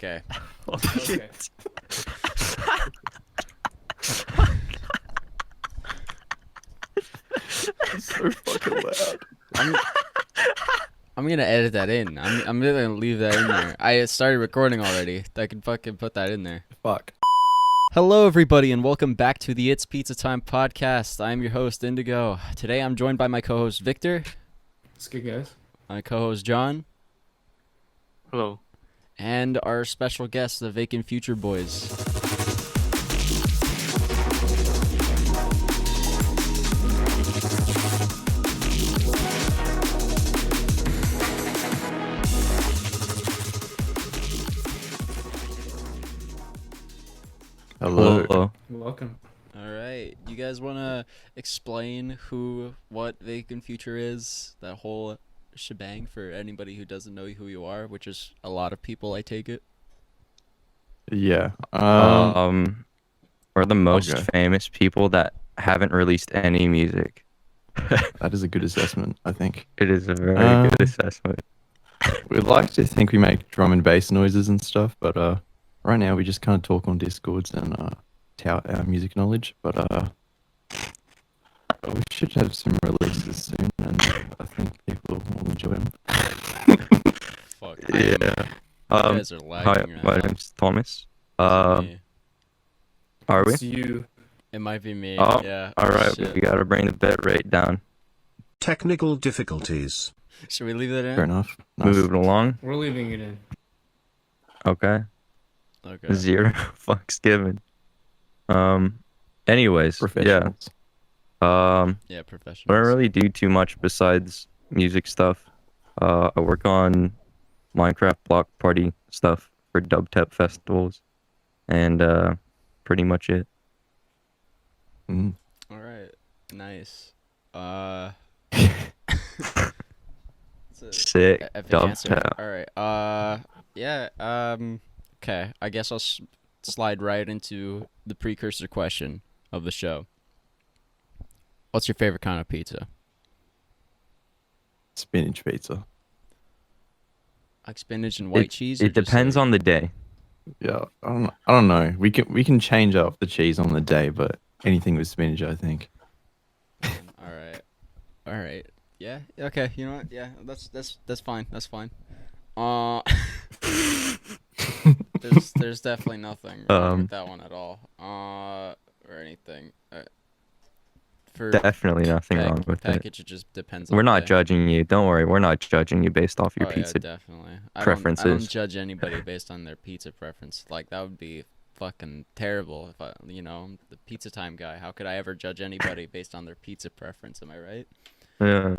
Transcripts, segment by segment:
Okay. Oh, Okay. shit. So fucking loud. I'm gonna edit that in. I'm really gonna leave that in there. I started recording already. I can fucking put that in there. Fuck. Hello, everybody, and welcome back to the It's Pizza Time podcast. I'm your host, iNDiGO. Today, I'm joined by my co-host Victor, It's good, guys. my co-host John, Hello. and our special guest, the VACANT Future boys. Hello. Welcome. All right, you guys want to explain what VACANT Future is? That whole shebang for anybody who doesn't know who you are, which is a lot of people, I take it. Yeah. We're the most Okay. famous people that haven't released any music. That is a good assessment, I think. It is a very Um, good assessment. We'd like to think we make drum and bass noises and stuff, but right now we just kind of talk on Discords and tout our music knowledge. But we should have some releases soon, and I think people will enjoy them. Fuck. Yeah. You guys are Hi, lagging right my now. name's Thomas. Is it me? Are we? It's you. It might be me. Oh, Yeah. all right. Shit. We gotta bring the bit rate down. Technical difficulties. Should we leave that in? Fair enough. Nice. Moving along. We're leaving it in. Okay. Okay. 0 fucks given. Anyways, yeah. Professionals. Yeah, I professional. don't really do too much besides music stuff. I work on Minecraft block party stuff for dubstep festivals, and pretty much it. Mm. All right. Nice. It's a Sick epic answer. dubstep. All right. Yeah. Okay. I guess I'll slide right into the precursor question of the show. What's your favorite kind of pizza? Spinach pizza. Like spinach and white cheese? Or It depends on the day. Yeah. I don't know. We can change up the cheese on the day, but anything with spinach, I think. All right. Yeah. Okay. You know what? Yeah. That's fine. That's fine. There's definitely nothing wrong with that one at all. Or anything. For Definitely nothing wrong with it. package, it just depends on We're the not day. judging you. Don't worry. We're not judging you based off your Oh, pizza. yeah, definitely. I don't preferences. judge anybody based on their pizza preference. Like, that would be fucking terrible if I'm the pizza time guy. How could I ever judge anybody based on their pizza preference? Am I right? Yeah.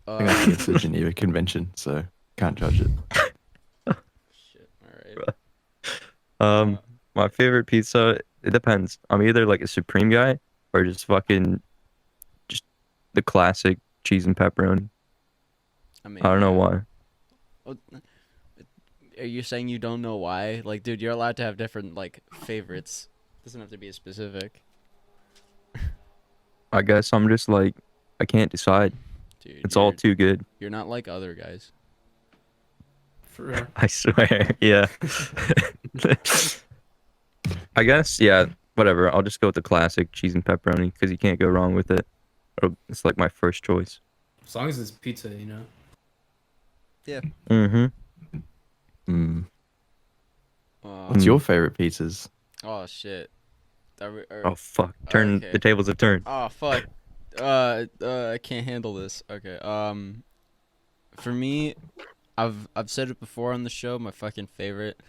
I think that's against the Geneva Convention, so can't judge it. Shit. All right. My favorite pizza, it depends. I'm either like a supreme guy or just the classic cheese and pepperoni. I mean, I don't know why. Well, are you saying you don't know why? Like, dude, you're allowed to have different, like, favorites. Doesn't have to be a specific. I guess I'm just like, I can't decide. Dude, It's all too good. You're not like other guys. For real. I swear. Yeah. I guess, yeah, whatever. I'll just go with the classic cheese and pepperoni because you can't go wrong with it. It's like my first choice. As long as it's pizza, you know. Mm-hmm. Mm. Uh, What's your favorite pizzas? Oh shit. Oh, fuck. Okay. The tables have turned. Oh fuck. I can't handle this. Okay. For me, I've said it before on the show. My fucking favorite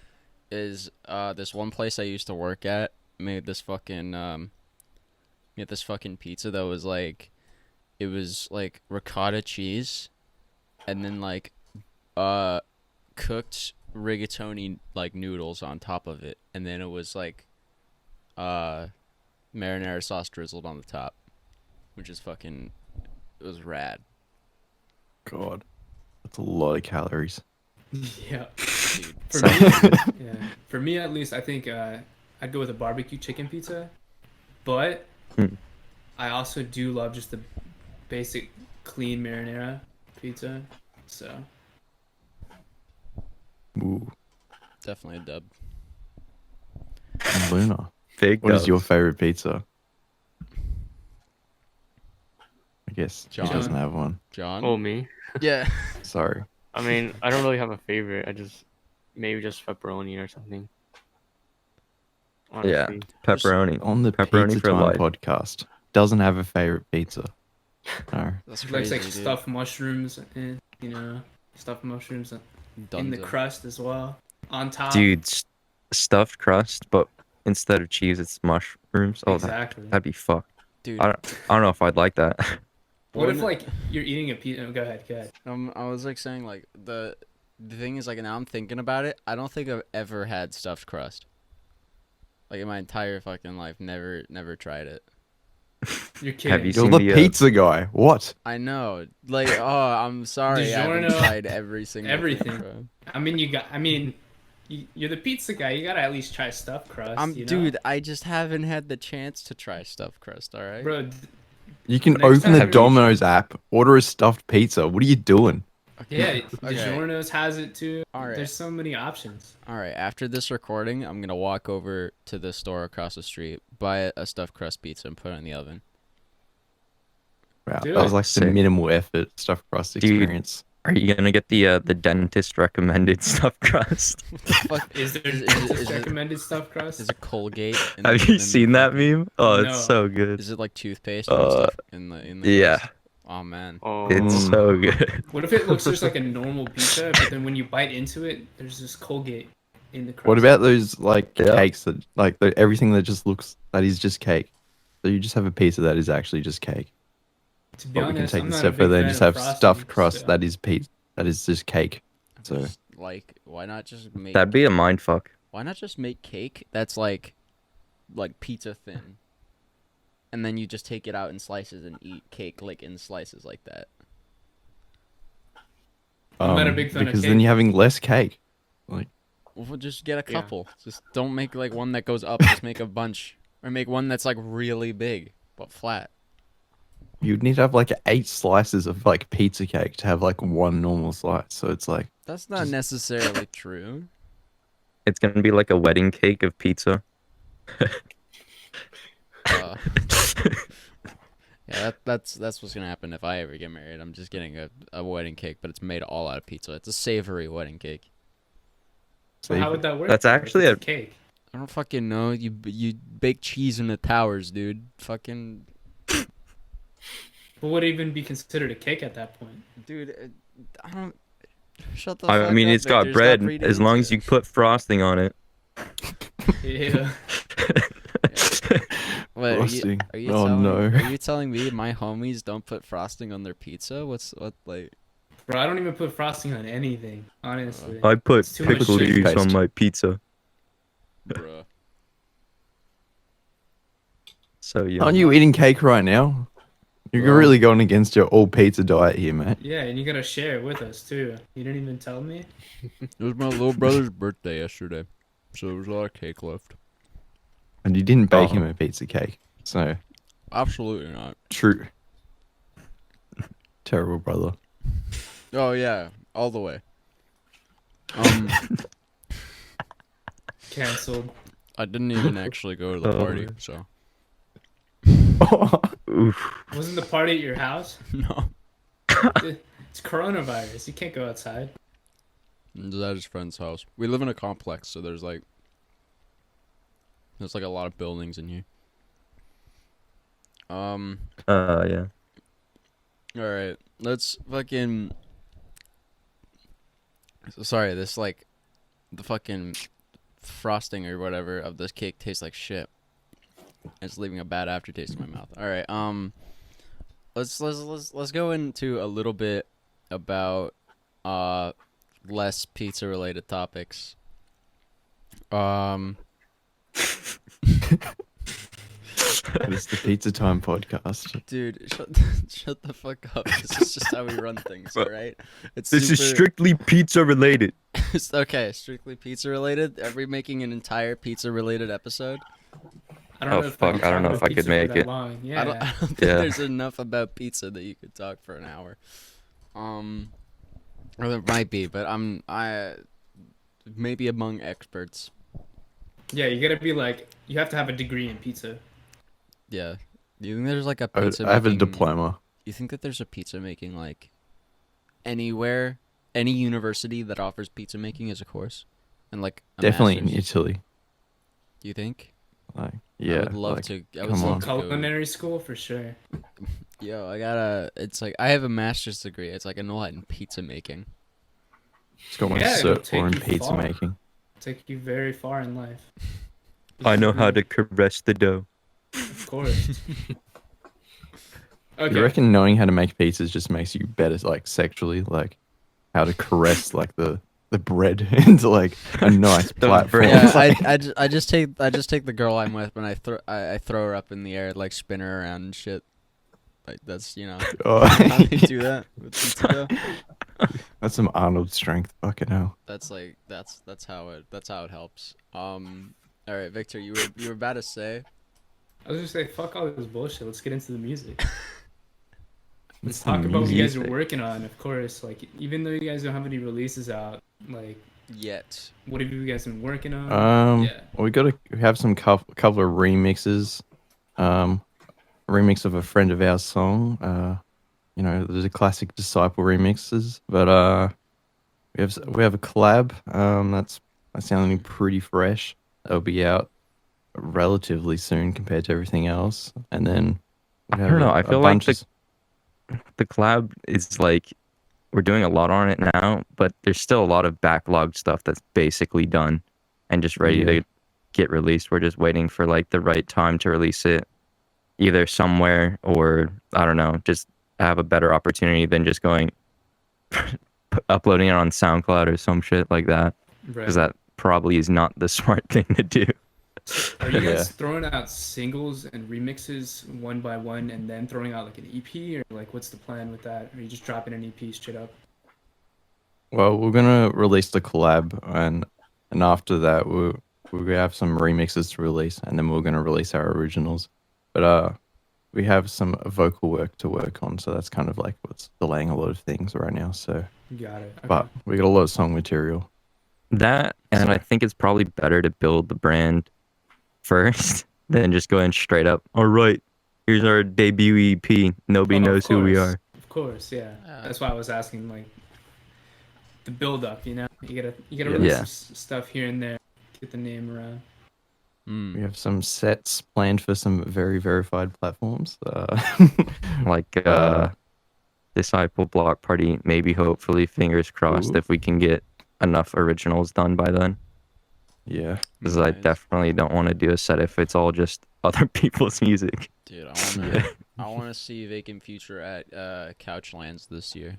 is this one place I used to work at made this fucking pizza that was like, it was like ricotta cheese, and then like cooked rigatoni like noodles on top of it, and then it was like marinara sauce drizzled on the top, which is fucking, it was rad. God, that's a lot of calories. Yeah. Dude. For So- me, yeah. For me, at least, I think I'd go with a barbecue chicken pizza, but Hmm. I also do love just the basic clean marinara pizza. So Ooh. Definitely a dub. And Lunah, Big what is dubs. your favorite pizza? I guess John. he doesn't have one. John? Oh, me? Yeah. Sorry. I mean, I don't really have a favorite. I just maybe just pepperoni or something. Yeah, Honestly. pepperoni. On the Pepperoni Pizza for Time life. podcast, doesn't have a favorite pizza. No. That's He likes crazy, like dude. stuffed mushrooms and stuffed mushrooms in the Dunda. crust as well. On top. Dude, stuffed crust, but instead of cheese, it's mushrooms. Oh, Exactly. that'd be fucked. Dude, I don't know if I'd like that. What if one- like you're eating a pizza? Go ahead. Go ahead. I was like saying like the thing is like now I'm thinking about it. I don't think I've ever had stuffed crust. Like in my entire fucking life, never tried it. You're kidding. Have you You're seen the the, pizza guy. What? I know. Like, oh, I'm sorry. I haven't DiGiorno, tried every single everything. thing, bro. I mean, you're the pizza guy. You gotta at least try stuffed crust. Dude, I just haven't had the chance to try stuffed crust, all right? Bro, You can Next open time the you- Domino's app, order a stuffed pizza. What are you doing? yeah, Okay. DiGiorno's has it too. All right. There's so many options. All right, after this recording, I'm going to walk over to the store across the street, buy a stuffed crust pizza and put it in the oven. Wow, Do that was it. like the Sick. minimal effort stuffed crust Dude. experience. Are you gonna get the dentist recommended stuffed crust? What the fuck? Is there Is it- recommended stuffed crust? Is it Colgate? in Have the- you in the seen that fucking- meme? Oh, No. it's so good. Is it like toothpaste and stuff in the Yeah, crust? Oh, man. Oh, it's Mm. so good. What if it looks just like a normal pizza, but then when you bite into it, there's this Colgate in the crust? What about those like Yeah. cakes that like everything that just looks that is just cake? So you just have a pizza that is actually just cake. To be But we can honest, take I'm the not a step big further and fan just of have stuffed frosting, crust so- that is pizza that is just cake. So Just, like, why not just make That'd be a mind fuck. why not just make cake that's like pizza thin, and then you just take it out in slices and eat cake like in slices like that. I'm not a big fan of because then cake. you're having less cake. Like Well, just get a Yeah. couple. Just don't make like one that goes up. Just make a bunch, or make one that's like really big but flat. you'd need to have like 8 slices of like pizza cake to have like one normal slice. So it's like That's not Just- necessarily true. It's gonna be like a wedding cake of pizza. Uh, yeah, that's what's gonna happen if I ever get married. I'm just getting a wedding cake, but it's made all out of pizza. It's a savory wedding cake. So how would that work? That's though, if actually it's a- cake. I don't fucking know. You bake cheese in the towers, dude. Fucking What would even be considered a cake at that point? dude. I don't. Shut the. I fuck mean, up, it's got Victor. bread Stop reading as long into as you it. put frosting on it. Yeah. Wait, frosting. Are you Oh, telling, no. Are you telling me my homies don't put frosting on their pizza? What like? Bro, I don't even put frosting on anything, honestly. I put It's too much pickle sugar. juice on Paste. my pizza. Bruh. So yeah. aren't you eating cake right now? You're Well- really going against your all pizza diet here, man. Yeah, and you gotta share it with us too. You didn't even tell me. It was my little brother's birthday yesterday, so there was a lot of cake left. And you didn't bake Oh. him a pizza cake. So Absolutely not. true. Terrible brother. Oh yeah, all the way. Um, Cancelled. I didn't even actually go to the Oh. party, so Oof. Wasn't the party at your house? no. It's coronavirus. You can't go outside. It was at his friend's house. We live in a complex, so there's like a lot of buildings in here. Yeah. All right, let's fucking. Sorry, this like, the fucking frosting or whatever of this cake tastes like shit. It's leaving a bad aftertaste in my mouth. All right, let's go into a little bit about less pizza related topics. It's the Pizza Time podcast. Dude, shut the fuck up. This is just how we run things, all right? It's This is super- strictly pizza related. Okay, strictly pizza related. Are we making an entire pizza related episode? I don't Oh, know if fuck, I don't know talk if I about could pizza for make that it. long. Yeah. I don't think Yeah. there's enough about pizza that you could talk for an hour. Or there might be, but maybe among experts. Yeah, you gotta be like, you have to have a degree in pizza. Yeah. Do you think there's like a I pizza have a making? diploma. You think that there's a pizza making like anywhere, any university that offers pizza making as a course, and like a Definitely in master's? Italy. Do you think? Like, I yeah. would love like, to. I would come love on. to go. Culinary school for sure. Yo, I gotta. It's like I have a master's degree. It's like I know a lot in pizza making. Just got my Yeah, it'll cert for in take you pizza far. making. Take you very far in life. I know how to caress the dough. Of course. You Okay. reckon knowing how to make pizzas just makes you better, like sexually, like how to caress like the bread into like a nice The platform? bread. Yeah, Like, I just take the girl I'm with and I throw her up in the air, like spin her around and shit. Like that's oh, how you do that with pizza dough. that's some Arnold strength. Fucking hell. That's like that's how it helps. All right, Victor, you were about to say. I was just say, fuck all this bullshit. Let's get into the music. Let's It's talk the about what you guys are music. working on. Of course, like even though you guys don't have any releases out, like Yet. what have you guys been working on? Yeah. We have some couple of remixes. A remix of a friend of ours song. There's a classic Disciple remixes, but we have a collab. That's sounding pretty fresh. That'll be out relatively soon compared to everything else. And then we have don't know, I a feel like bunch the collab is like we're doing a lot on it now, but there's still a lot of backlog stuff that's basically done and just ready Yeah. to get released. We're just waiting for like the right time to release it, either somewhere or I don't know, just have a better opportunity than just going uploading it on SoundCloud or some shit like that, Right. because that probably is not the smart thing to do. Are you guys Yeah. throwing out singles and remixes one by one and then throwing out like an EP, or like what's the plan with that? Or are you just dropping an EP straight up? Well, we're gonna release the collab, and after that, we have some remixes to release, and then we're gonna release our originals. But we have some vocal work to work on, so that's kind of like what's delaying a lot of things right now. So, Got it. Okay. but we got a lot of song material. That, and I So- think it's probably better to build the brand first than just going straight up. All right, here's our debut EP. Nobody Oh, of knows who we course. are. Of course, yeah. That's why I was asking, like, the build up. You gotta Yeah. release Yeah. some stuff here and there, get the name around. We have some sets planned for some very verified platforms. Like Disciple Block Party, maybe, hopefully, fingers crossed, Ooh. if we can get enough originals done by then. Yeah. Because I Nice. definitely don't want to do a set if it's all just other people's music. Dude, I wanna see Vacant Future at Couchlands this year.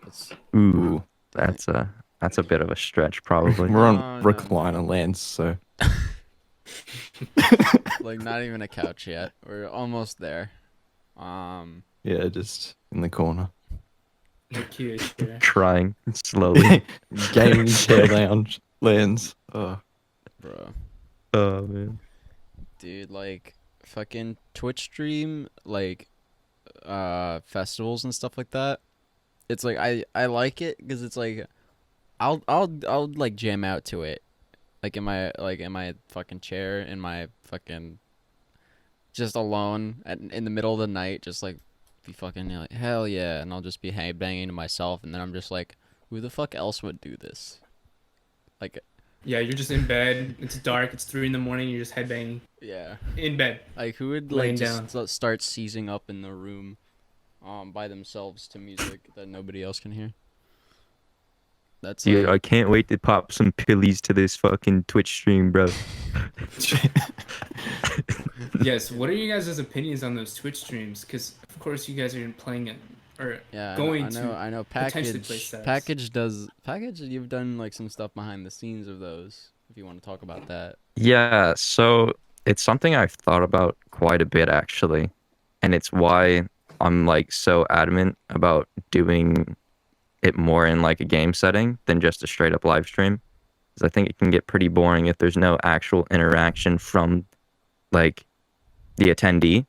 That's Ooh, that's a bit of a stretch, probably. We're on No, no, recliner no. lands, so like not even a couch yet. We're almost there. yeah, just in the corner. The cute chair. Trying slowly. Gaming chair lounge lands. Oh. Bro. Oh man. Dude, like fucking Twitch stream like festivals and stuff like that. It's like I like it because it's like I'll like jam out to it. Like in my fucking chair in my fucking just alone in the middle of the night, just like be fucking like hell yeah, and I'll just be banging to myself, and then I'm just like, who the fuck else would do this? Like Yeah, you're just in bed. It's dark. It's 3 in the morning. You're just headbanging yeah. in bed. Like who would Laying like just down. start seizing up in the room, by themselves to music that nobody else can hear? That's Dude, I like, can't wait to pop some pillies to this fucking Twitch stream, bro. Yes. What are you guys' opinions on those Twitch streams? Because of course you guys are playing it, or yeah. going I know. to I know. potentially play Package. sets. Package. You've done like some stuff behind the scenes of those. If you want to talk about that. Yeah, so it's something I've thought about quite a bit actually, and it's why I'm like so adamant about doing it more in like a game setting than just a straight up live stream. Because I think it can get pretty boring if there's no actual interaction from like the attendee.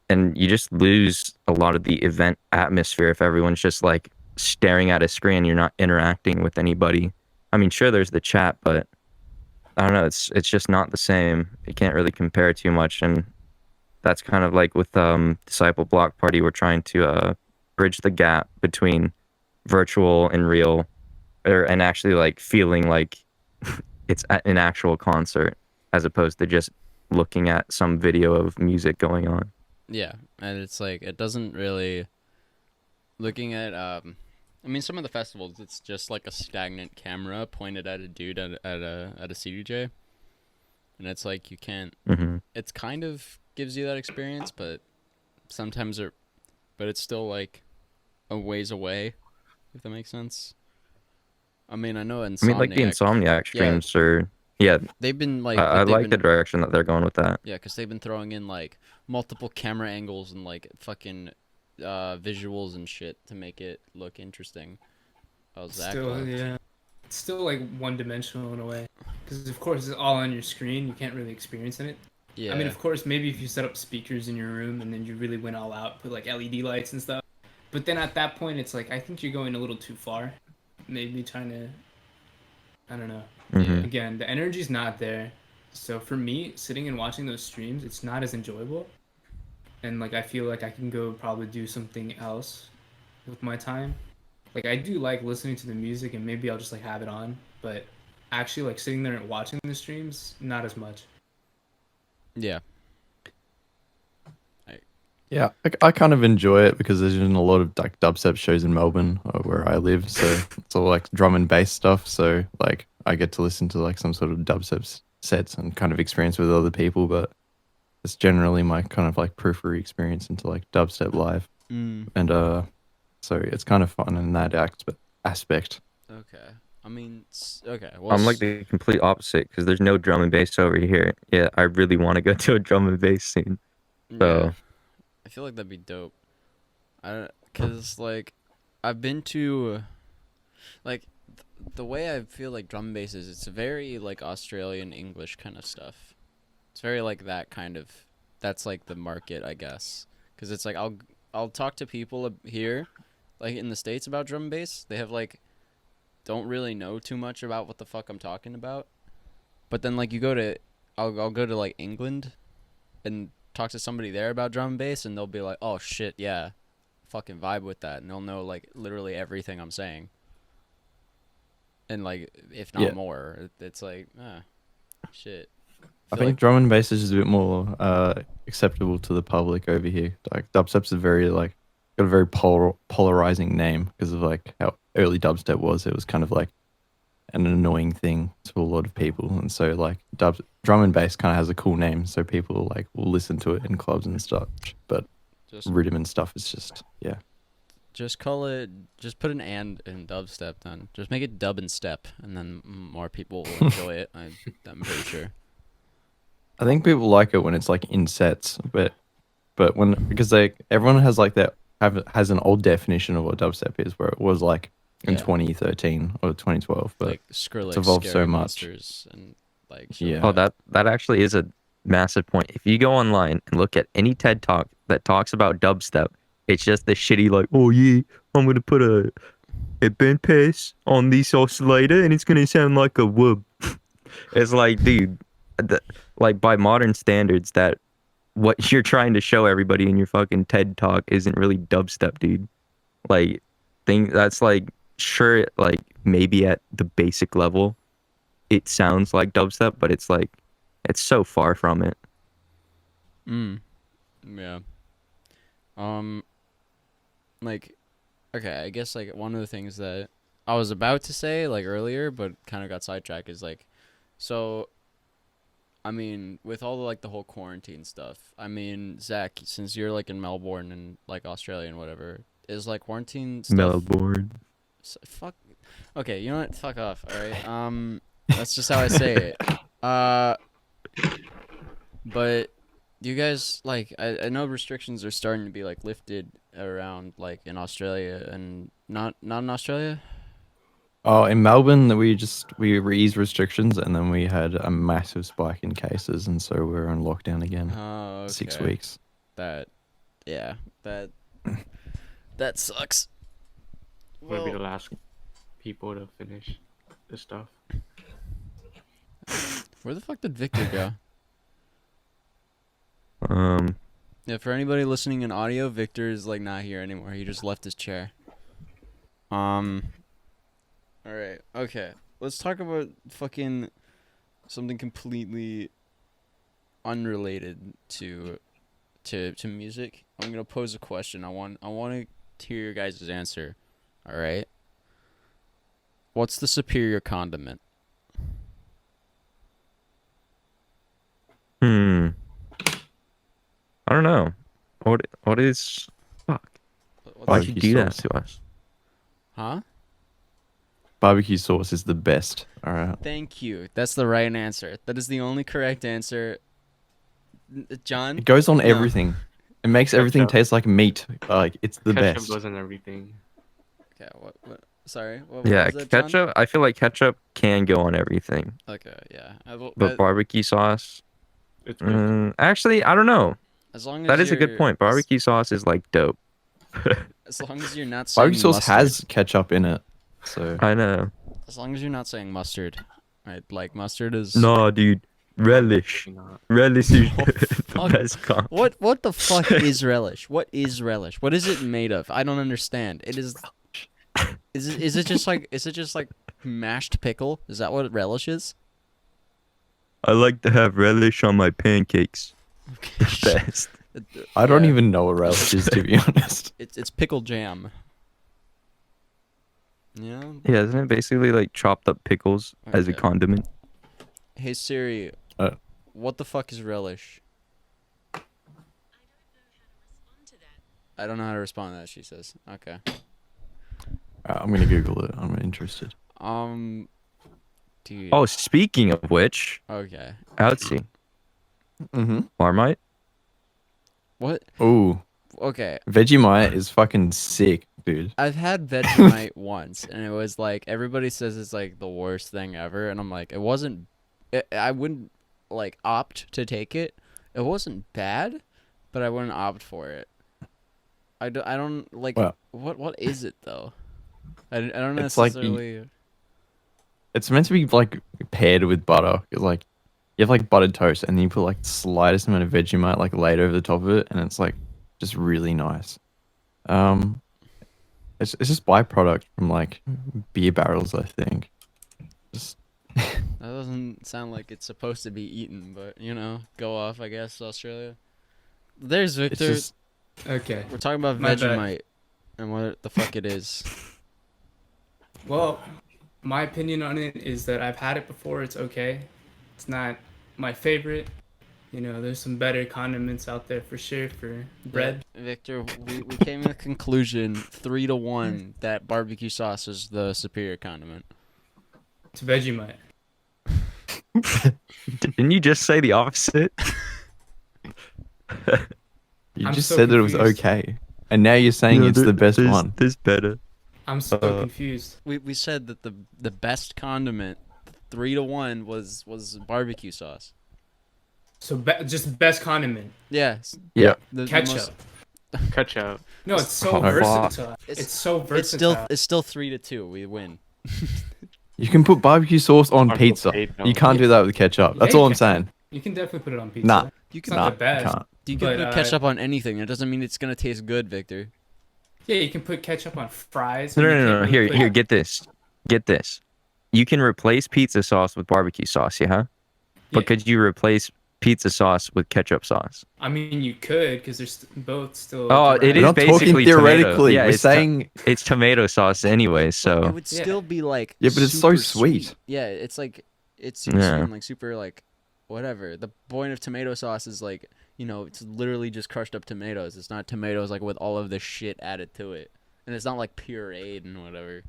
And you just lose a lot of the event atmosphere if everyone's just like staring at a screen. You're not interacting with anybody. I mean, sure, there's the chat, but I don't know. It's just not the same. You can't really compare too much, and that's kind of like with Disciple Block Party. We're trying to bridge the gap between virtual and real, and actually like feeling like it's at an actual concert as opposed to just looking at some video of music going on. Yeah, and it's like it doesn't really looking at I mean some of the festivals it's just like a stagnant camera pointed at a dude at a CDJ. And it's like you can't it's kind of gives you that experience, but sometimes but it's still like a ways away, if that makes sense. I mean, I know Insomniac. I mean, like the Insomniac streams are, yeah, they've been like, I they've like been, the direction that they're going with that. Yeah, because they've been throwing in like multiple camera angles and like fucking visuals and shit to make it look interesting. How's that Still, going? yeah. It's still like one-dimensional in a way. Because, of course, it's all on your screen. You can't really experience in it. Yeah. I mean, of course, maybe if you set up speakers in your room and then you really went all out, put like LED lights and stuff. But then at that point, it's like, I think you're going a little too far. Maybe trying to, I don't know. Mhm. Again, the energy's not there. So for me, sitting and watching those streams, it's not as enjoyable. And like, I feel like I can go probably do something else with my time. Like, I do like listening to the music and maybe I'll just like have it on. But actually, like sitting there and watching the streams, not as much. Yeah. Yeah, I kind of enjoy it because there's been a lot of like dubstep shows in Melbourne, where I live. So it's all like drum and bass stuff. So like I get to listen to like some sort of dubstep sets and kind of experience with other people. But it's generally my kind of like periphery experience into like dubstep live. And so it's kind of fun in that aspect. Okay. I mean, okay. Well, I'm like the complete opposite because there's no drum and bass over here. Yeah, I really want to go to a drum and bass scene. So. Yeah. I feel like that'd be dope. Cause like, I've been to, like, the way I feel like drum and bass is, it's very like Australian English kind of stuff. It's very like that kind of. That's like the market, I guess. Cause it's like I'll talk to people here, like in the States about drum and bass. They have like, don't really know too much about what the fuck I'm talking about. But then like I'll go to like England, and talk to somebody there about drum and bass, and they'll be like, oh shit, yeah, fucking vibe with that, and they'll know like literally everything I'm saying, and like if not more. It's like shit. I think drum and bass is just a bit more acceptable to the public over here. Like dubstep's a very like got a very polarizing name because of like how early dubstep was. It was kind of like an annoying thing to a lot of people, and so like drum and bass kind of has a cool name, so people like will listen to it in clubs and stuff. But just rhythm and stuff is just just call it, just put an and in dubstep, then just make it dub and step, and then more people will enjoy it. I'm pretty sure. I think people like it when it's like in sets, but when because like everyone has like has an old definition of what dubstep is, where it was like in 2013 or 2012, but like Skrillex, it's evolved Scary so much. Monsters, and like shit Yeah. like Oh, that actually is a massive point. If you go online and look at any TED Talk that talks about dubstep, it's just the shitty like, oh yeah, I'm gonna put a band pass on this oscillator and it's gonna sound like a whoop. It's like, dude, like by modern standards, that what you're trying to show everybody in your fucking TED Talk isn't really dubstep, dude. Like, that's like, sure, like maybe at the basic level it sounds like dubstep, but it's like it's so far from it. Yeah. Like, okay, I guess like one of the things that I was about to say like earlier, but kind of got sidetracked is like, so, I mean, with all the like the whole quarantine stuff, I mean, Zach, since you're like in Melbourne and like Australia and whatever, is like quarantine stuff. Melbourne. Fuck. Okay, you know what? Fuck off. All right. That's just how I say it. But you guys like I know restrictions are starting to be like lifted around like in Australia and not in Australia. Oh, in Melbourne, we eased restrictions, and then we had a massive spike in cases, and so we're on lockdown again. Oh, okay. 6 weeks. That sucks. We'll be the last people to finish the stuff. Where the fuck did Victor go? Um, Yeah, for anybody listening in audio, Victor is like not here anymore. He just left his chair. All right. Okay. Let's talk about fucking something completely unrelated to music. I'm gonna pose a question. I want to hear your guys' answer. All right. What's the superior condiment? I don't know. What is? Fuck. Why'd you Barbecue do that sauce. to us? Huh? Barbecue sauce is the best. All right. Thank you. That's the right answer. That is the only correct answer. John? It goes on No. everything. It makes everything Ketchup. taste like meat. Like it's the Ketchup best. goes in everything. Okay, what? Sorry, what Yeah, was that, John? ketchup. I feel like ketchup can go on everything, Okay, yeah. but barbecue sauce. It's good. Actually, I don't know. As long as That is a good you're- point. Barbecue sauce is like dope. As long as you're not saying Barbecue sauce mustard. has ketchup in it. So I know. As long as you're not saying mustard, right? Like mustard is. No, dude. Relish. Maybe not. Relish is Oh, the fuck. best comp. What the fuck is relish? What is relish? What is it made of? I don't understand. It is. Is it just like mashed pickle? Is that what relish is? I like to have relish on my pancakes. Okay. Best. I don't Yeah, even know what relish is, to be honest. It's pickle jam. Yeah. Yeah, isn't it basically like chopped up pickles as a Okay. condiment? Hey Siri. Uh. What the fuck is relish? I don't know how to respond to that. She says. Okay. I'm gonna Google it. I'm interested. Dude. Oh, speaking of which, Okay. Outsy, Mm-hmm. Marmite. What? Ooh, Okay. Vegemite is fucking sick, dude. I've had Vegemite once, and it was like everybody says it's like the worst thing ever, and I'm like, it wasn't. I wouldn't like opt to take it. It wasn't bad, but I wouldn't opt for it. I don't like. Well- what is it though? I don't It's like necessarily. It's meant to be like paired with butter. 'Cause, like you have like buttered toast, and then you put like the slightest amount of Vegemite like laid over the top of it, and it's like just really nice. It's just byproduct from like beer barrels, I think. Just That doesn't sound like it's supposed to be eaten, but go off, I guess, Australia. There's it's Victor. just Okay. We're talking about My bad. Vegemite and what the fuck it is. Well, my opinion on it is that I've had it before. It's okay. It's not my favorite. There's some better condiments out there for sure for bread. Yeah, Victor, we came to the conclusion 3-1 that barbecue sauce is the superior condiment. It's Vegemite. Didn't you just say the opposite? you I'm just so said that it was confused. okay, and now you're saying it's the best one. There's better. I'm so confused. We said that the best condiment 3-1 was barbecue sauce. So just best condiment. Yes. Yeah. The Ketchup. most- Ketchup. No, it's so Oh, fuck. versatile. It's- It's so it's versatile. still 3-2. We win. You can put barbecue sauce on Or pizza. potato. You can't do that with ketchup. That's Yeah, all you I'm can. saying. You can definitely put it on pizza. Nah. You It's can not Nah, the best. can't. you can but, put ketchup on anything. It doesn't mean it's gonna taste good, Victor. Yeah, you can put ketchup on fries. No, but you no, can't no, no. really Here, put- here. Get this. Get this. You can replace pizza sauce with barbecue sauce, yeah? But Yeah. could you replace pizza sauce with ketchup sauce? I mean, you could because they're both still. Oh, it We're is not basically talking theoretically. tomato. Yeah, We're it's saying it's tomato sauce anyway, It so would still be like Yeah, but it's so super sweet. Yeah, it's like it's super Yeah. sweet and like super like whatever. The point of tomato sauce is like it's literally just crushed up tomatoes. It's not tomatoes like with all of the shit added to it, and it's not like pureed and whatever.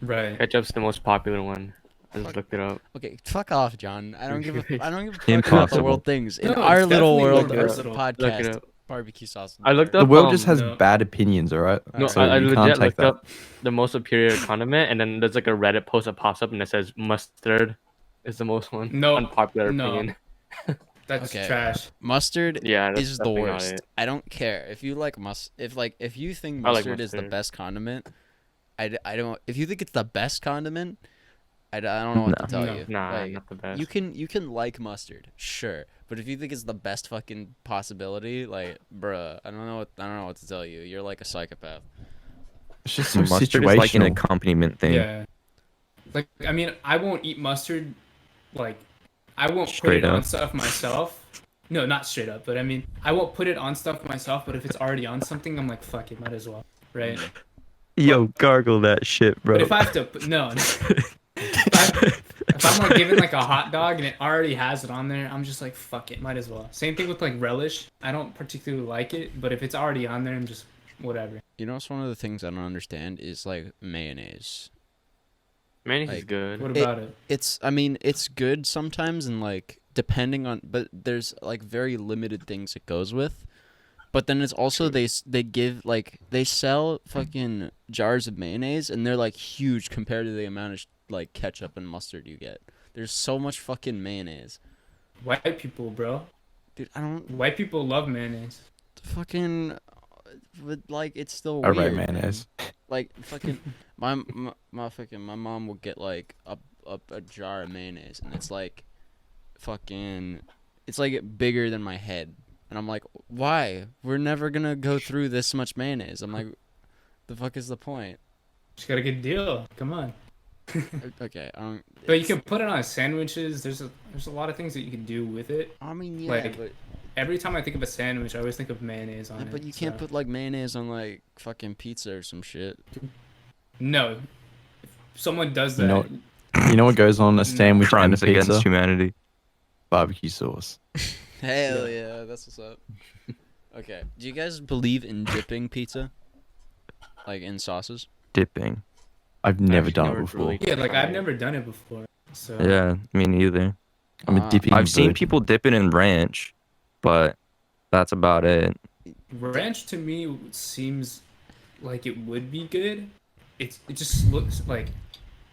Right. Ketchup's the most popular one. I just looked it up. Okay, fuck off, John. I don't give a fuck about the Impossible. world things. In No, our it's little definitely world more of versatile. the Look it podcast, up. barbecue sauce. I looked the up. world just has no. bad opinions, all right? No, So I you can't legit take looked that. up the most superior condiment, and then there's like a Reddit post that pops up, and it says mustard is the most one. No, Unpopular no. opinion. That's Okay. trash. Mustard Yeah, that's is the definitely not worst. it. I don't care if you like if you think I like mustard is the mustard. best condiment. I don't. If you think it's the best condiment, I don't know what to No. tell No. you. Nah, Like, not the best. you can like mustard, sure, but if you think it's the best fucking possibility, like, bruh, I don't know what to tell you. You're like a psychopath. It's just so Mustard is like an situational. accompaniment thing. Yeah. Like, I mean, I won't eat mustard. Like, I won't put Straight it on up. stuff myself. No, not straight up, but I mean, I won't put it on stuff myself. But if it's already on something, I'm like, fuck it, might as well, right? Yo, gargle that shit, bro. But if I have to, no. If I'm like given like a hot dog and it already has it on there, I'm just like, fuck it, might as well. Same thing with like relish. I don't particularly like it, but if it's already on there, I'm just whatever. You know, it's one of the things I don't understand is like mayonnaise. Mayonnaise is Like, good. What about it? It's, I mean, it's good sometimes, and like depending on, but there's like very limited things it goes with. But then it's also they give like they sell fucking jars of mayonnaise, and they're like huge compared to the amount of like ketchup and mustard you get. There's so much fucking mayonnaise, White people, bro. dude. I don't White people love mayonnaise. fucking, but like it's still I weird. rate mayonnaise. Like fucking my mom will get like a jar of mayonnaise, and it's like fucking, it's like bigger than my head, and I'm like, why? We're never gonna go through this much mayonnaise. I'm like, the fuck is the point? Just got a good deal. Come on. Okay, But you can put it on sandwiches. There's a lot of things that you can do with it. I mean, yeah, like, but Every time I think of a sandwich, I always think of mayonnaise on it. but you can't so- put like mayonnaise on like fucking pizza or some shit. No. If someone does that. You know, you know what goes on a sandwich and a Crimes pizza? against humanity. Barbecue sauce. Hell yeah, that's what's up. Okay, do you guys believe in dipping pizza, like in sauces? Dipping. I've never Actually, done never it before. really- Yeah, like I've never done it before. So Yeah, me neither. I'm a dipping I've seen bird. people dip it in ranch, but that's about it. ranch to me seems like it would be good. It just looks like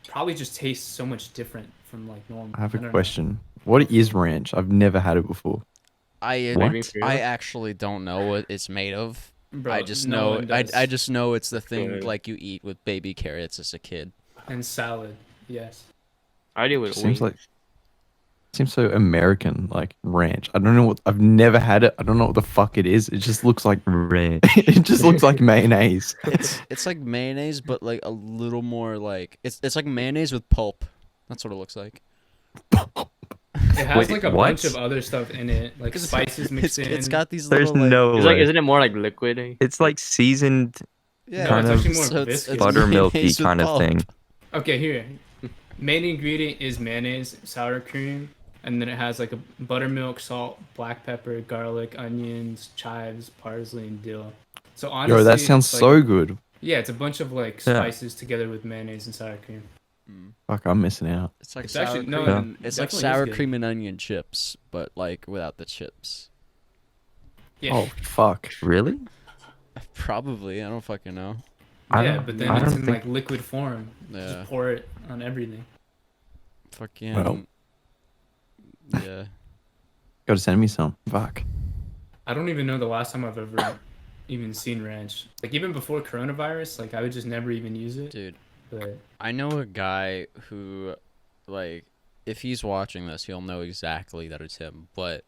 probably just tastes so much different from like normal. I have don't a know. question. What is ranch? I've never had it before. What? I actually don't know what it's made of. Bro, I just no know one I does. just know it's the thing Good. like you eat with baby carrots as a kid. And salad, yes. I do with Seems wings. Seems so American, like ranch. I don't know what. I've never had it. I don't know what the fuck it is. It just looks like Ranch. it just looks like mayonnaise. It's like mayonnaise, but like a little more like it's like mayonnaise with pulp. That's what it looks like. It has Wait, like a what? bunch of other stuff in it, like spices mixed in. It's got these There's little like, no It's like, way. isn't it more like liquid? It's like seasoned yeah, kind it's of actually more so viscous. buttermilky mayonnaise with kind of pulp. thing. Okay, here. Main ingredient is mayonnaise, sour cream, and then it has like a buttermilk, salt, black pepper, garlic, onions, chives, parsley, and dill. So honestly, Yo, that sounds it's like- so good. Yeah, it's a bunch of like Yeah. spices together with mayonnaise and sour cream. Fuck, I'm missing out. It's like It's sour actually- cream. no, and, it's like definitely is sour good. cream and onion chips, but like without the chips. Yeah, Oh fuck. Really? Probably, I don't fucking know. I yeah, don't- but then I it's don't in think- like liquid form. Yeah, Just pour it on everything. fucking. Well. Yeah. Gotta send me some. Fuck. I don't even know the last time I've ever even seen ranch. Like even before coronavirus, like I would just never even use it. Dude, But I know a guy who, like, if he's watching this, he'll know exactly that it's him. But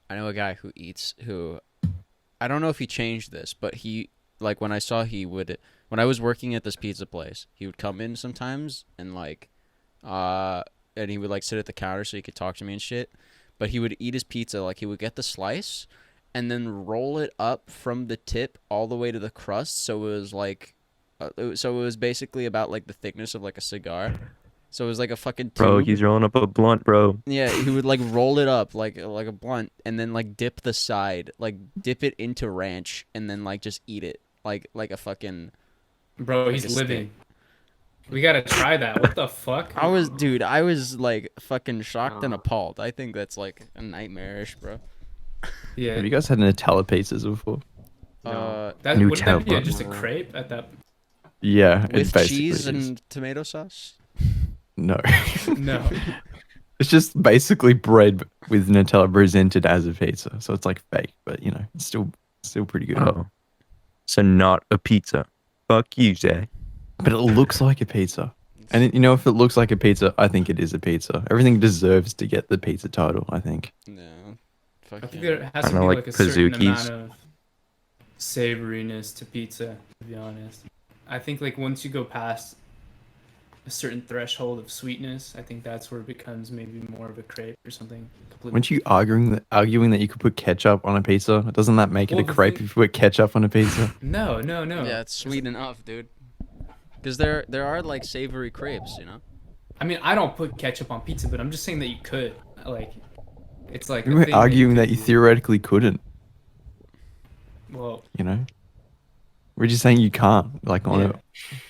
I know a guy who eats, who, I don't know if he changed this, but he, like, when I saw he would, when I was working at this pizza place, he would come in sometimes and, like, and he would, like, sit at the counter so he could talk to me and shit. But he would eat his pizza, like, he would get the slice and then roll it up from the tip all the way to the crust. So it was, like, so it was basically about like the thickness of like a cigar. So it was like a fucking tube. Bro, he's rolling up a blunt, bro. Yeah, he would like roll it up like a blunt and then like dip the side, like dip it into ranch and then like just eat it like a fucking. bro, Like he's a living. We gotta try that. What the fuck? I was like fucking shocked and appalled. I think that's like a nightmarish, bro. Yeah. Have you guys had Nutella pizzas before? That would that be Nutella. just a crepe at that? Yeah, it With basically cheese is. and tomato sauce. No. No. It's just basically bread with Nutella presented as a pizza. So it's like fake, but you know, it's still pretty good. Oh. So not a pizza. Fuck you, Zay. but it looks like a pizza. And you know, if it looks like a pizza, I think it is a pizza. Everything deserves to get the pizza title, I think. Yeah. I think Fucking. there has to Kinda be like like a certain Pizookies. amount of savoriness to pizza, to be honest. I think like once you go past a certain threshold of sweetness, I think that's where it becomes maybe more of a crepe or something completely. Weren't you arguing that you could put ketchup on a pizza? Doesn't that make it Well, a the crepe thing- if you put ketchup on a pizza? No. Yeah, it's sweet enough, dude. Because there are like savory crepes, you know. I mean, I don't put ketchup on pizza, but I'm just saying that you could. Like, it's like We a were thing arguing that that you could do. theoretically couldn't, Well, you know? We're just saying you can't, like yeah.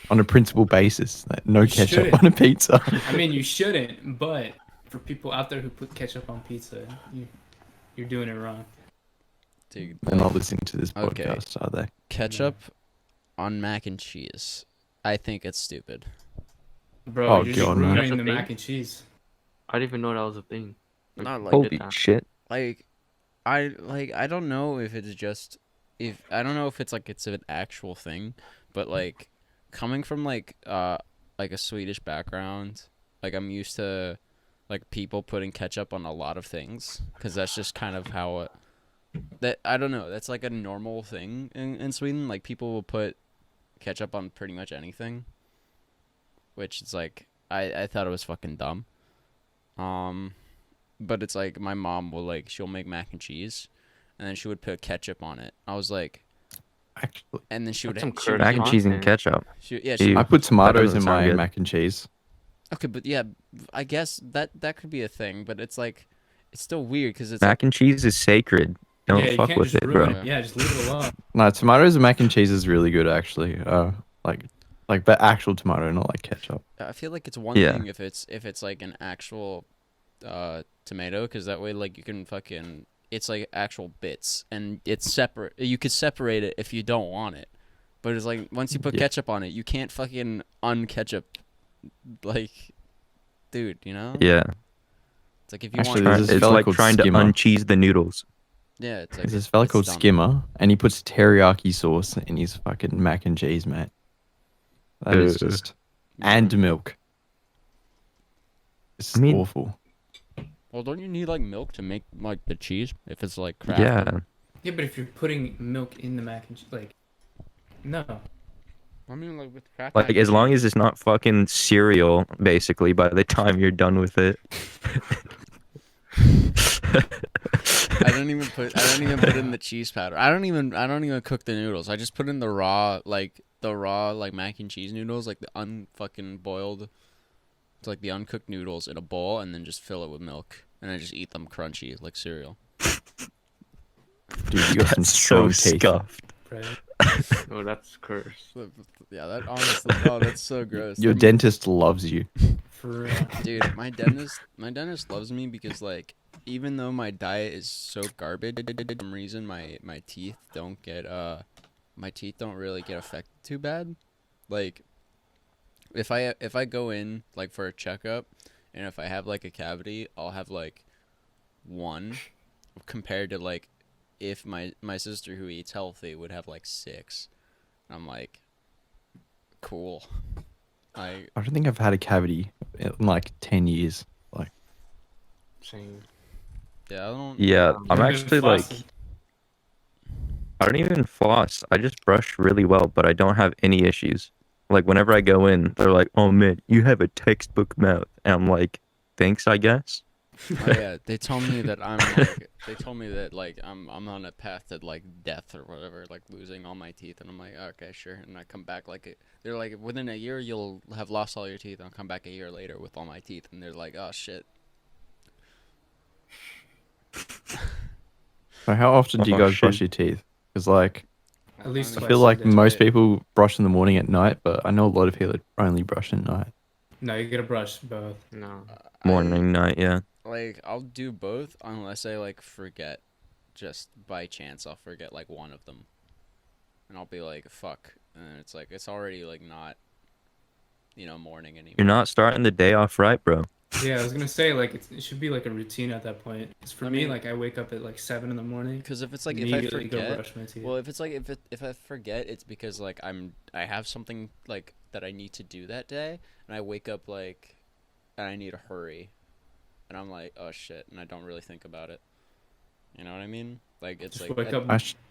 on a principle basis, that no You ketchup shouldn't. on a pizza. I mean, you shouldn't, but for people out there who put ketchup on pizza, you're doing it wrong. Dude, They're not listening to this Okay. podcast, are they? ketchup on mac and cheese. I think it's stupid. Bro, Oh, you're just God, no. ruining That's the a thing? mac and cheese. I didn't even know that was a thing. Not like Holy shit. like I don't know if it's just if I don't know if it's like it's an actual thing, but like coming from like a Swedish background, like I'm used to like people putting ketchup on a lot of things because that's just kind of how it that I don't know, that's like a normal thing in Sweden. Like people will put ketchup on pretty much anything, which is like I thought it was fucking dumb. But it's like my mom will like she'll make mac and cheese, and then she would put ketchup on it. I was like, Actually, and then she would That's some she would curdy Mac and cheese and content. ketchup. yeah she, Ew. I put tomatoes doesn't in sound my good. mac and cheese. okay, but yeah, I guess that could be a thing, but it's like it's still weird because it's Mac and cheese is sacred. Don't yeah, you fuck can't with just it, ruin bro. it. Yeah, just leave it alone. No, tomatoes and mac and cheese is really good, actually. Like but actual tomato, not like ketchup. I feel like it's one Yeah. thing if it's like an actual tomato, because that way like you can fucking it's like actual bits and it's separate. You could separate it if you don't want it, but it's like once you put Yeah. ketchup on it, you can't fucking unketchup. Like, dude, you know? Yeah. It's like if you Actually, want, there's this It's fella like called trying to Skimmer. uncheese the noodles. yeah, it's like There's this fella it's called dumb. Skimmer, and he puts teriyaki sauce in his fucking mac and cheese, mate. That is Ugh. just and milk. It's I mean- awful. Well, don't you need like milk to make like the cheese if it's like crafted? Yeah. Yeah, but if you're putting milk in the mac and cheese, like, no. I mean like with craft Like as long as it's not fucking cereal, basically, by the time you're done with it. I don't even put in the cheese powder. I don't even cook the noodles. I just put in the raw like mac and cheese noodles, like the unfucking boiled. It's like the uncooked noodles in a bowl, and then just fill it with milk, and I just eat them crunchy like cereal. Dude, you got some That's so strong teeth. scuffed. Right? Oh, that's cursed. Yeah, that honestly, oh, that's so gross. Your dentist loves you. For real. Dude, my dentist loves me because like even though my diet is so garbage, for some reason my teeth don't really get affected too bad. Like if I go in like for a checkup and if I have like a cavity, I'll have like one compared to like if my sister who eats healthy would have like 6. I'm like, cool. I don't think I've had a cavity in like 10 years. Like, Same. Yeah, I don't. Yeah, I'm You're actually like, flossing. I don't even floss. I just brush really well, but I don't have any issues. Like whenever I go in, they're like, "Oh man, you have a textbook mouth," and I'm like, "Thanks, I guess." Oh, yeah, they told me that I'm on a path to like death or whatever, like losing all my teeth, and I'm like, okay, sure. And I come back like they're like within a year you'll have lost all your teeth. I'll come back a year later with all my teeth, and they're like, oh shit. so how often do you Oh, guys shit. brush your teeth? Because like, At least I I twice feel a like day. most people brush in the morning at night, but I know a lot of people that only brush at night. No, you gotta brush both. No. Morning, night, yeah. Like I'll do both unless I like forget, just by chance I'll forget like one of them, and I'll be like fuck, and it's like it's already like not, morning anymore. You're not starting the day off right, bro. Yeah, I was gonna say like it should be like a routine at that point. 'Cause for I me, mean- like I wake up at like 7 in the morning. Because if it's like if I Immediately go forget, brush my teeth. well, if it's like if I forget, it's because like I have something like that I need to do that day, and I wake up like, and I need to hurry, and I'm like, oh shit, and I don't really think about it. You know what I mean? Like it's Just like wake up.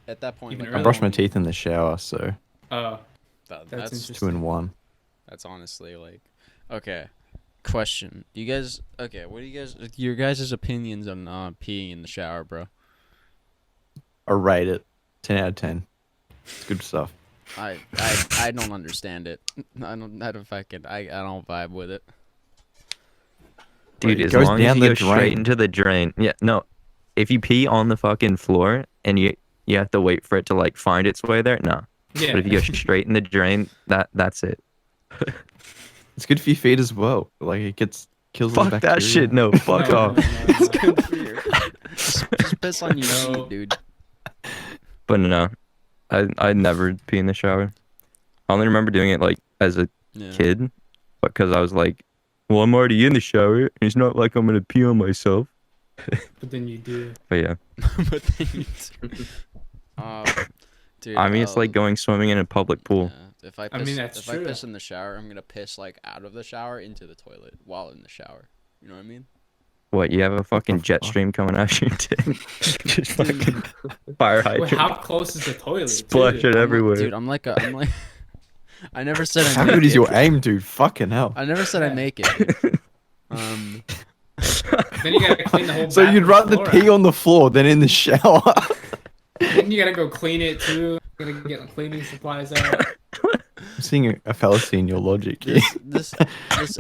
at that point, even like I early. brush my teeth in the shower, so Oh, That's that's it's interesting. 2 in 1. That's honestly like, okay. Question: Do you guys? Okay, what do you guys? Your guys' opinions on peeing in the shower, bro? I rate it 10 out of 10. It's good stuff. I don't understand it. I don't vibe with it. Dude, It as goes long as down you the go straight drain. into the drain. Yeah, no. If you pee on the fucking floor and you have to wait for it to like find its way there, no. Yeah. But if you go straight in the drain, that's it. It's good for your feet as well. Like it kills all the Fuck bacteria. that shit. No, fuck No, off. no, no, no. Just piss on your No. feet, dude. But no, I never pee in the shower. I only remember doing it like as a Yeah. kid, because I was like, well, I'm already in the shower. And it's not like I'm gonna pee on myself. But then you do. But yeah, But then you dude, I mean, it's like going swimming in a public pool. yeah, if I I mean, piss, that's if I true. piss in the shower, I'm gonna piss like out of the shower into the toilet while in the shower. You know what I mean? What, you have a fucking jet fuck? stream coming out your dick? Just fucking fire Wait, hydrant. how close is the toilet? Splash too? it everywhere. Dude, I'm like I never said I How make good is it. your aim, dude? Fucking hell. I never said I make it. Dude. Then you gotta clean the whole. So you'd bathroom rather floor pee out. on the floor than in the shower? Then you gotta go clean it too. You gotta get cleaning supplies out. I'm seeing a fallacy in your logic here. This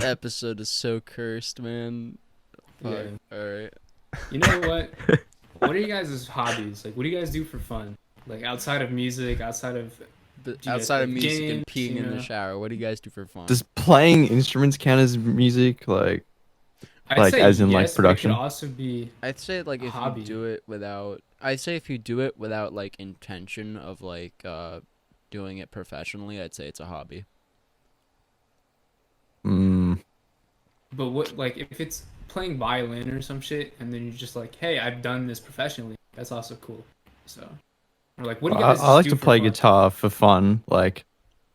episode is so cursed, man. Fuck. Yeah. All right. You know what? What are you guys' hobbies? Like, what do you guys do for fun? Like outside of music, outside of But you guys outside of play music games, and peeing you in the know? shower, what do you guys do for fun? Does playing instruments count as music? Like, I'd Like, say as in, like, yes, but production? It could also be I'd say like if hobby. you do it without I'd say if you do it without like intention of like doing it professionally, I'd say it's a hobby. But what, like, if it's playing violin or some shit, and then you're just like, hey, I've done this professionally, that's also cool. So, or like, what do you guys I like do to for play fun? guitar for fun, like,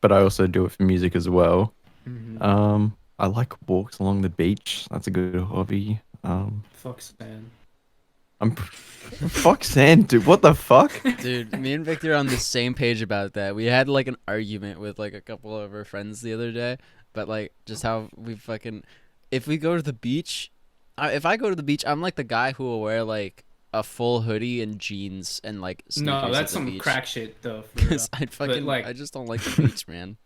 but I also do it for music as well. Mhm. I like walks along the beach. That's a good hobby. Fuck Stan. Fuck sand, dude. What the fuck? Dude, me and Victor are on the same page about that. We had like an argument with like a couple of our friends the other day, but like just how we fucking if we go to the beach, if I go to the beach, I'm like the guy who will wear like a full hoodie and jeans and like sneakers No, at that's the some beach. crack shit though. For real. 'Cause like- I just don't like the beach, man.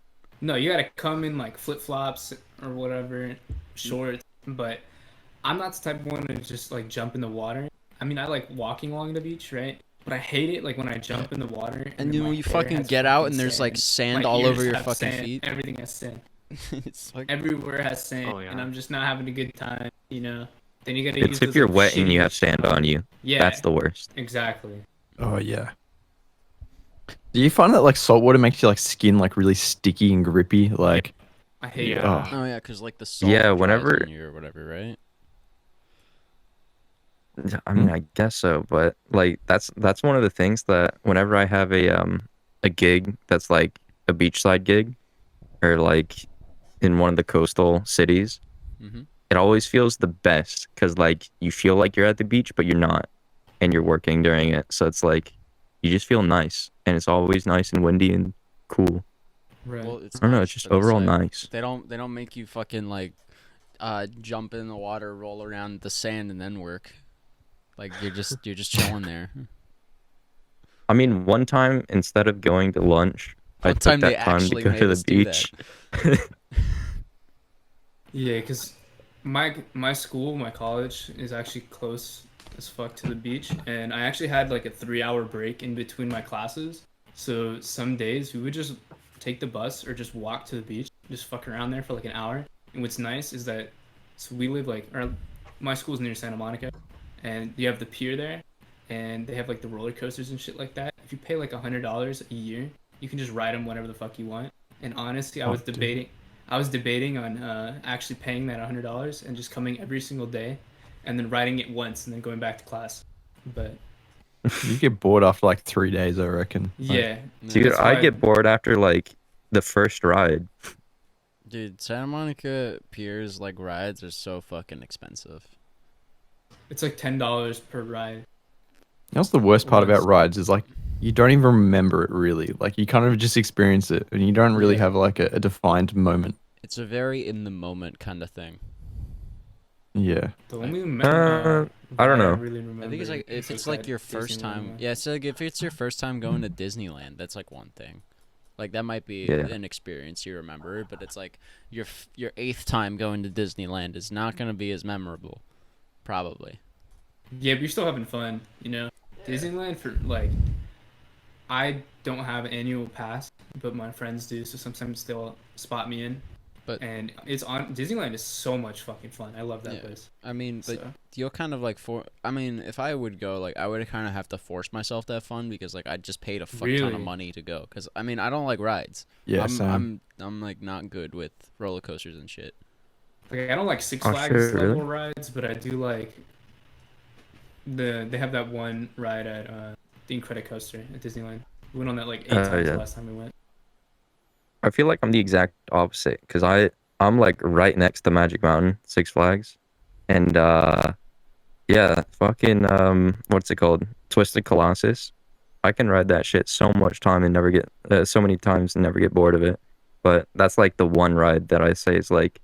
No, you gotta come in like flip flops or whatever, shorts. But I'm not the type of one to just like jump in the water. I mean, I like walking along the beach, right? But I hate it like when I jump in the water And then you my know you hair fucking has get out fucking and there's like sand My all ears over your have fucking sand, feet. Everything has sand. It's like Everywhere has sand, Oh, yeah. and I'm just not having a good time. You know. Then you gotta It's use if those, you're like, wet and you shitty- have sand on you. Yeah, That's the worst. exactly. Oh yeah. Do you find that like salt water makes your like skin like really sticky and grippy? Like, I hate it. Yeah. oh yeah, because like the salt Yeah, dries whenever- on you or whatever, right? I mean, I guess so, but like that's one of the things that whenever I have a gig that's like a beachside gig or like in one of the coastal cities, Mm-hmm. it always feels the best because like you feel like you're at the beach but you're not, and you're working during it, so it's like you just feel nice, and it's always nice and windy and cool. Right. Well, it's I don't know, nice, it's just but overall like, nice. They don't make you fucking like jump in the water, roll around the sand, and then work. Like you're just chilling there. I mean, one time instead of going to lunch, I One took time they that time to actually go made to the us do beach. Yeah, because my school, my college is actually close as fuck to the beach, and I actually had like a 3-hour break in between my classes. So some days we would just take the bus or just walk to the beach, just fuck around there for like an hour. And what's nice is that so we live like, or my school's near Santa Monica, and you have the pier there, and they have like the roller coasters and shit like that. If you pay like $100 a year, you can just ride them whenever the fuck you want. And honestly, I was dude. debating on actually paying that $100 and just coming every single day, and then riding it once and then going back to class. But you get bored after like 3 days, I reckon. Like, yeah, Dude, That's I why- get bored after like the first ride. Dude, Santa Monica Piers like rides are so fucking expensive. It's like $10 per ride. That's the worst part about Once. rides is like you don't even remember it really. Like you kind of just experience it, and you don't really Yeah. have like a defined moment. It's a very in the moment kind of thing. Yeah. The Like- only I don't ride know. really remember. I think it's like if is it's like like that your first time. Disneyland Yeah, it's like if it's your first time going to Disneyland, that's like one thing. Like that might be Yeah. an experience you remember, but it's like your eighth time going to Disneyland is not gonna be as memorable, probably. one. Yeah, but you're still having fun, you know. Disneyland for like, I don't have an annual pass, but my friends do, so sometimes they'll spot me in. But- and it's on Disneyland is so much fucking fun. I love that Yeah. place. I mean, but So you'll kind of like I mean, if I would go, like I would kind of have to force myself to have fun because like I just paid a fuck ton Really? of money to go. Cause I mean, I don't like rides. Yeah. I'm like not good with roller coasters and shit. like, I don't like Six Oh, Flags shit, level really? rides, but I do like they have that one ride at the Incredicoaster at Disneyland. We went on that like 8 times Yeah. the last time we went. I feel like I'm the exact opposite because I'm like right next to Magic Mountain, Six Flags, and yeah, fucking what's it called? Twisted Colossus. I can ride that shit so much time and never get so many times and never get bored of it. But that's like the one ride that I say is like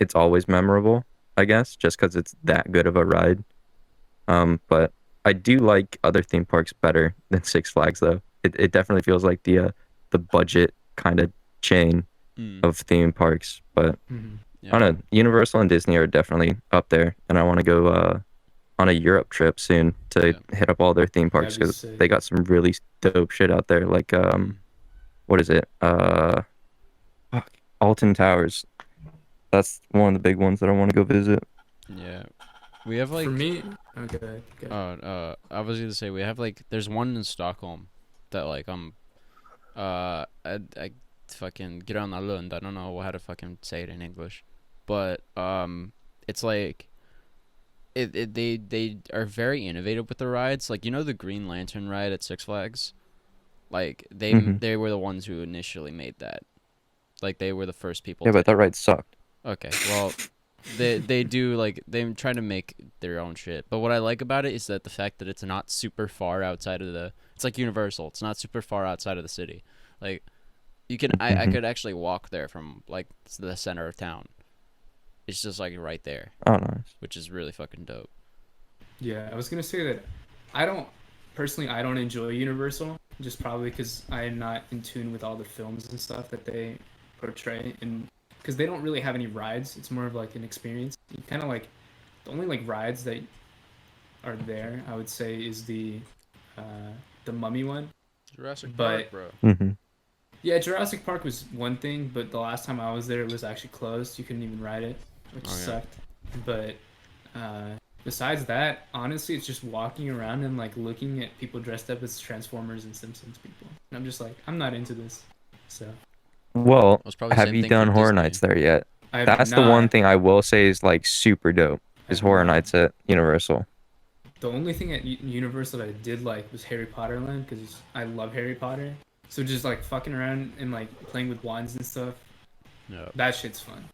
it's always memorable, I guess, just because it's that good of a ride. But I do like other theme parks better than Six Flags though. It definitely feels like the budget kind of chain Mm. of theme parks. But Mhm. Yeah. I don't know, Universal and Disney are definitely up there, and I want to go on a Europe trip soon to hit up all their theme parks That'd be because sick. they got some really dope shit out there. Like what is it? Fuck, Alton Towers. That's one of the big ones that I want to go visit. Yeah. We have like For me, okay. I was gonna say we have like there's one in Stockholm that like I fucking Gröna Lund. I don't know how to fucking say it in English, but it's like they are very innovative with the rides. Like you know the Green Lantern ride at Six Flags, like Mhm. they were the ones who initially made that. Like they were the first people. Yeah, to but that ride sucked. Okay, well, they do like they try to make their own shit. But what I like about it is that the fact that it's not super far outside of it's like Universal. It's not super far outside of the city. Like you can I Mhm. could actually walk there from like the center of town. It's just like right there, Oh, nice. which is really fucking dope. Yeah, I was gonna say that I don't enjoy Universal, just probably because I am not in tune with all the films and stuff that they portray, and because they don't really have any rides. It's more of like an experience. You kind of like the only like rides that are there, I would say, is the Mummy one. Jurassic But- bro. hmm Yeah, Jurassic Park was one thing, but the last time I was there, it was actually closed. You couldn't even ride it, which Oh, yeah. sucked. But besides that, honestly, it's just walking around and like looking at people dressed up as Transformers and Simpsons people. And I'm just like, I'm not into this. So Well, It was probably the have same you thing done for Horror Disney. Nights there yet? I have That's the one not- thing I will say is like super dope. I Is have Horror not. Nights at Universal. The only thing at Universal that I did like was Harry Potter Land because I love Harry Potter. So just like fucking around and like playing with wands and stuff, Yeah. that shit's fun.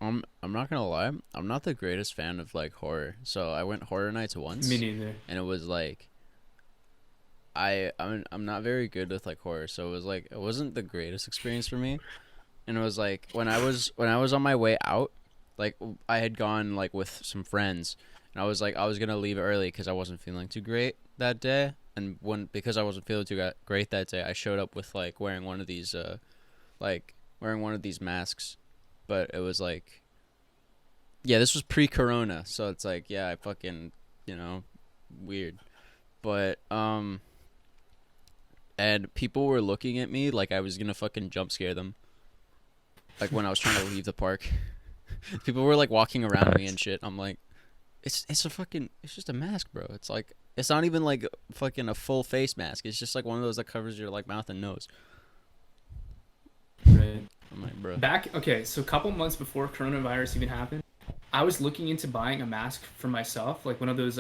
I'm not gonna lie. I'm not the greatest fan of like horror. So I went Horror Nights once. Me neither. And it was like I'm not very good with like horror, so it was like it wasn't the greatest experience for me. And it was like when I was on my way out, like I had gone like with some friends, and I was gonna leave early because I wasn't feeling too great that day. And because I wasn't feeling too great that day, I showed up with like wearing one of these masks, but it was like, yeah, this was pre-corona, so it's like, yeah, I fucking, weird. But and people were looking at me like I was gonna fucking jump scare them, like when I was trying to leave the park. People were like walking around me and shit. I'm like, it's just a mask, bro. It's like, it's not even like fucking a full face mask. It's just like one of those that covers your like mouth and nose. Right. I'm like, bro. So a couple months before coronavirus even happened, I was looking into buying a mask for myself, like one of those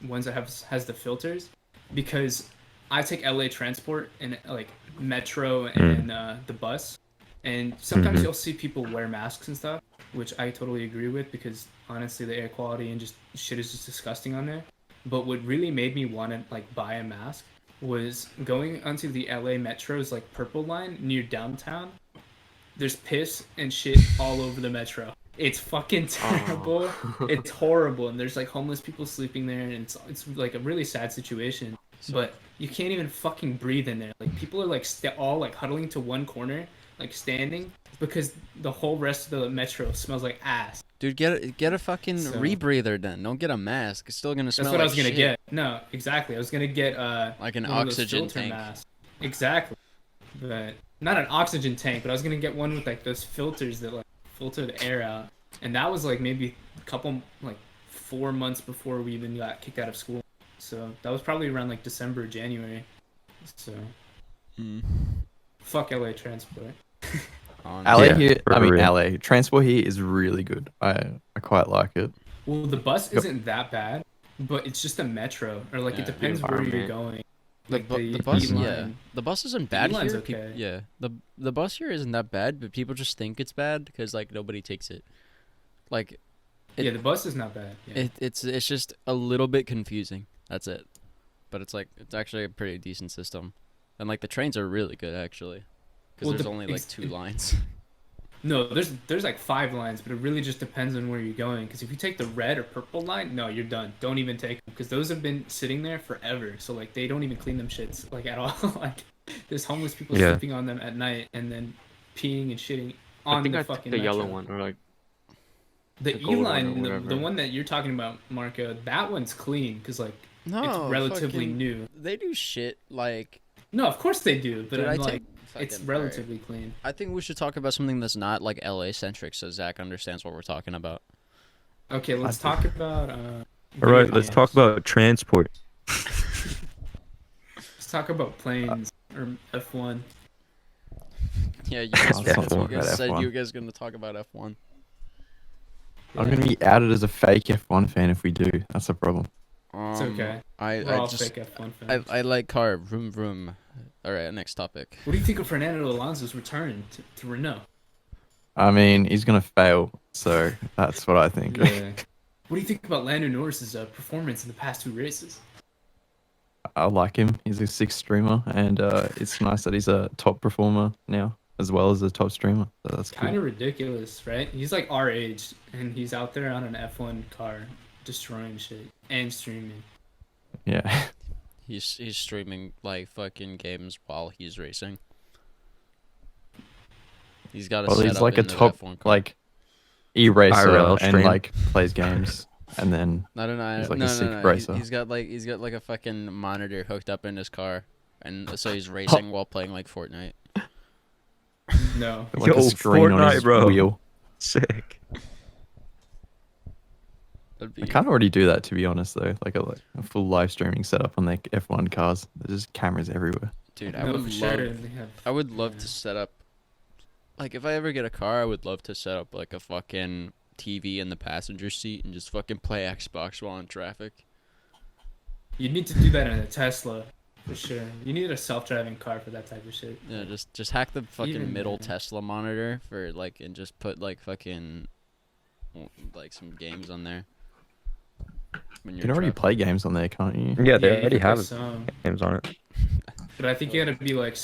ones that has the filters, because I take LA transport and like metro and the bus, And sometimes Mhm. you'll see people wear masks and stuff, which I totally agree with because honestly, the air quality and just shit is just disgusting on there. But what really made me want to like buy a mask was going onto the LA Metro's like purple line near downtown. There's piss and shit all over the metro. It's fucking terrible. It's horrible, and there's like homeless people sleeping there, and it's like a really sad situation. But you can't even fucking breathe in there. Like people are like all like huddling to one corner, like standing, because the whole rest of the metro smells like ass. Dude, get a fucking So- rebreather then. Don't get a mask. It's still gonna smell That's what like I was gonna shit. get. No, exactly. I was gonna get Like an one of those oxygen filter tank. masks. Exactly. But not an oxygen tank, but I was gonna get one with like those filters that like filter the air out. And that was like maybe a couple like 4 months before we even got kicked out of school. So that was probably around like December or January. So Mm. fuck LA transport. LA Yeah, here, for I mean real. LA transport here is really good. I quite like it. Well, the bus Yep. isn't that bad, but it's just a metro, or like Yeah, it depends where you're environment. going. The, Like the bus, E-line. yeah, the bus isn't bad E-line's here. okay. Yeah, the bus here isn't that bad, but people just think it's bad because like nobody takes it. Like, Yeah, the bus is not bad. Yeah. it's just a little bit confusing. That's it. But it's like it's actually a pretty decent system, and like the trains are really good actually, because Well, there's the- only like ex- 2 lines. No, there's like 5 lines, but it really just depends on where you're going. Because if you take the red or purple line, no, you're done. Don't even take them because those have been sitting there forever. So like they don't even clean them shits like at all. Like there's homeless people Yeah. sleeping on them at night and then peeing and shitting I on think the I took fucking the yellow metro. one or like The the gold E one or line, the whatever. one that you're talking about, Marco, that one's clean because like No, it's relatively fucking- new. They do shit like. No, of course they do, but Dude, I'm I like take it's fucking- relatively clean. I think we should talk about something that's not like LA centric, so Zach understands what we're talking about. Okay, let's talk about. All video right, let's talk games. about transport. Let's talk about planes or F1. Yeah, you guys, Let's not you talk guys about said F1. you guys gonna talk about F1. I'm gonna be outed as a fake F1 fan if we do. That's a problem. It's okay. I We're all just fake F1 fans. I like car vroom vroom. All right, next topic. What do you think of Fernando Alonso's return to Renault? I mean, he's gonna fail, so that's what I think. What do you think about Lando Norris's performance in the past 2 races? I like him. He's a 6 streamer, and it's nice that he's a top performer now, as well as a top streamer. So that's Kind cool. of ridiculous, right? He's like our age, and he's out there on an F1 car, destroying shit and streaming. Yeah. He's streaming like fucking games while he's racing. He's got a Well, he's setup like a in the top F1 car. like e-racer IRL and stream. like plays games, and then No, no, no, he's like a no, sick no, no. racer. He's got like a fucking monitor hooked up in his car, and so he's racing while playing like Fortnite. No. like Yo, a screen on Fortnite, his bro. wheel. Sick. That'd I be, can't already do that, to be honest, though. Like a full live streaming setup on their F1 cars. There's just cameras everywhere. dude, I No, would for sure. love. They have- I would love to set up. Like, if I ever get a car, I would love to set up like a fucking TV in the passenger seat and just fucking play Xbox while in traffic. You need to do that in a Tesla, for sure. You need a self-driving car for that type of shit. Yeah, just hack the fucking Even middle then. Tesla monitor for like, and just put like fucking like some games on there. When You you're can already traffic. play games on there, can't you? Yeah, they you already can play have some, games on it. but I think you gotta be like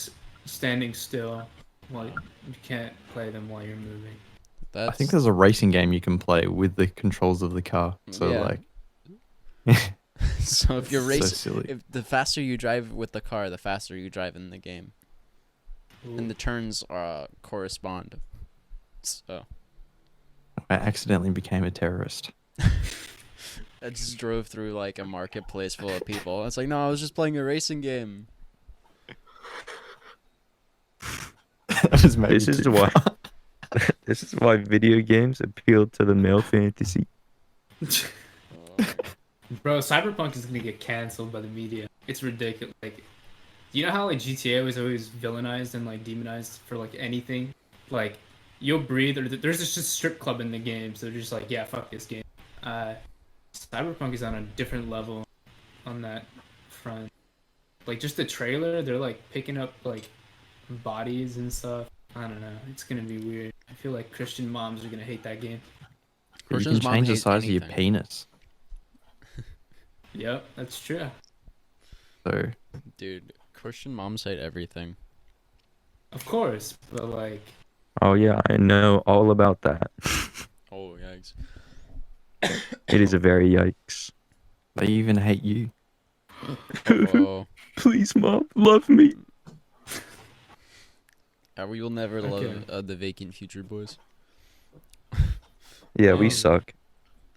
standing still. While you can't play them while you're moving. That's, I think there's a racing game you can play with the controls of the car. So Yeah. like, so if you're so racing, silly. if the faster you drive with the car, the faster you drive in the game, and the turns correspond. So I accidentally became a terrorist. I just drove through like a marketplace full of people. It's like, no, I was just playing a racing game. That was maybe This is too why. far. This is why video games appeal to the male fantasy. Bro, Cyberpunk is gonna get canceled by the media. It's ridiculous. Like, you know how like GTA was always villainized and like demonized for like anything? Like, you'll breathe, or there's just a strip club in the game, so they're just like, yeah, fuck this game. Cyberpunk is on a different level on that front. Like, just the trailer, they're like picking up like bodies and stuff. I don't know. It's gonna be weird. I feel like Christian moms are gonna hate that game. You Christian's can mom change the hates size of your anything. penis. Yep, that's true. So Dude, Christian moms hate everything. Of course, but like, Oh yeah, I know all about that. Oh, yikes. It is a very yikes. they even hate you. Oh, Please, mom, love me. we will never Okay. love the Vacant Future boys. Yeah, we Um, suck.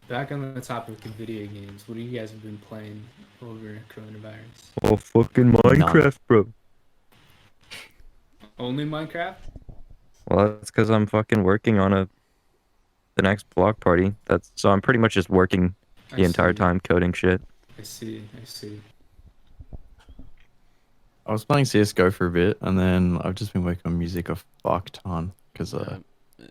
back on the topic of video games, what do you guys have been playing over coronavirus? Oh, fucking Minecraft, bro. Only Minecraft? Well, that's because I'm fucking working on the next block party. So I'm pretty much just working the entire see. time coding shit. I see. I was playing CS:GO for a bit, and then I've just been working on music a fuck ton because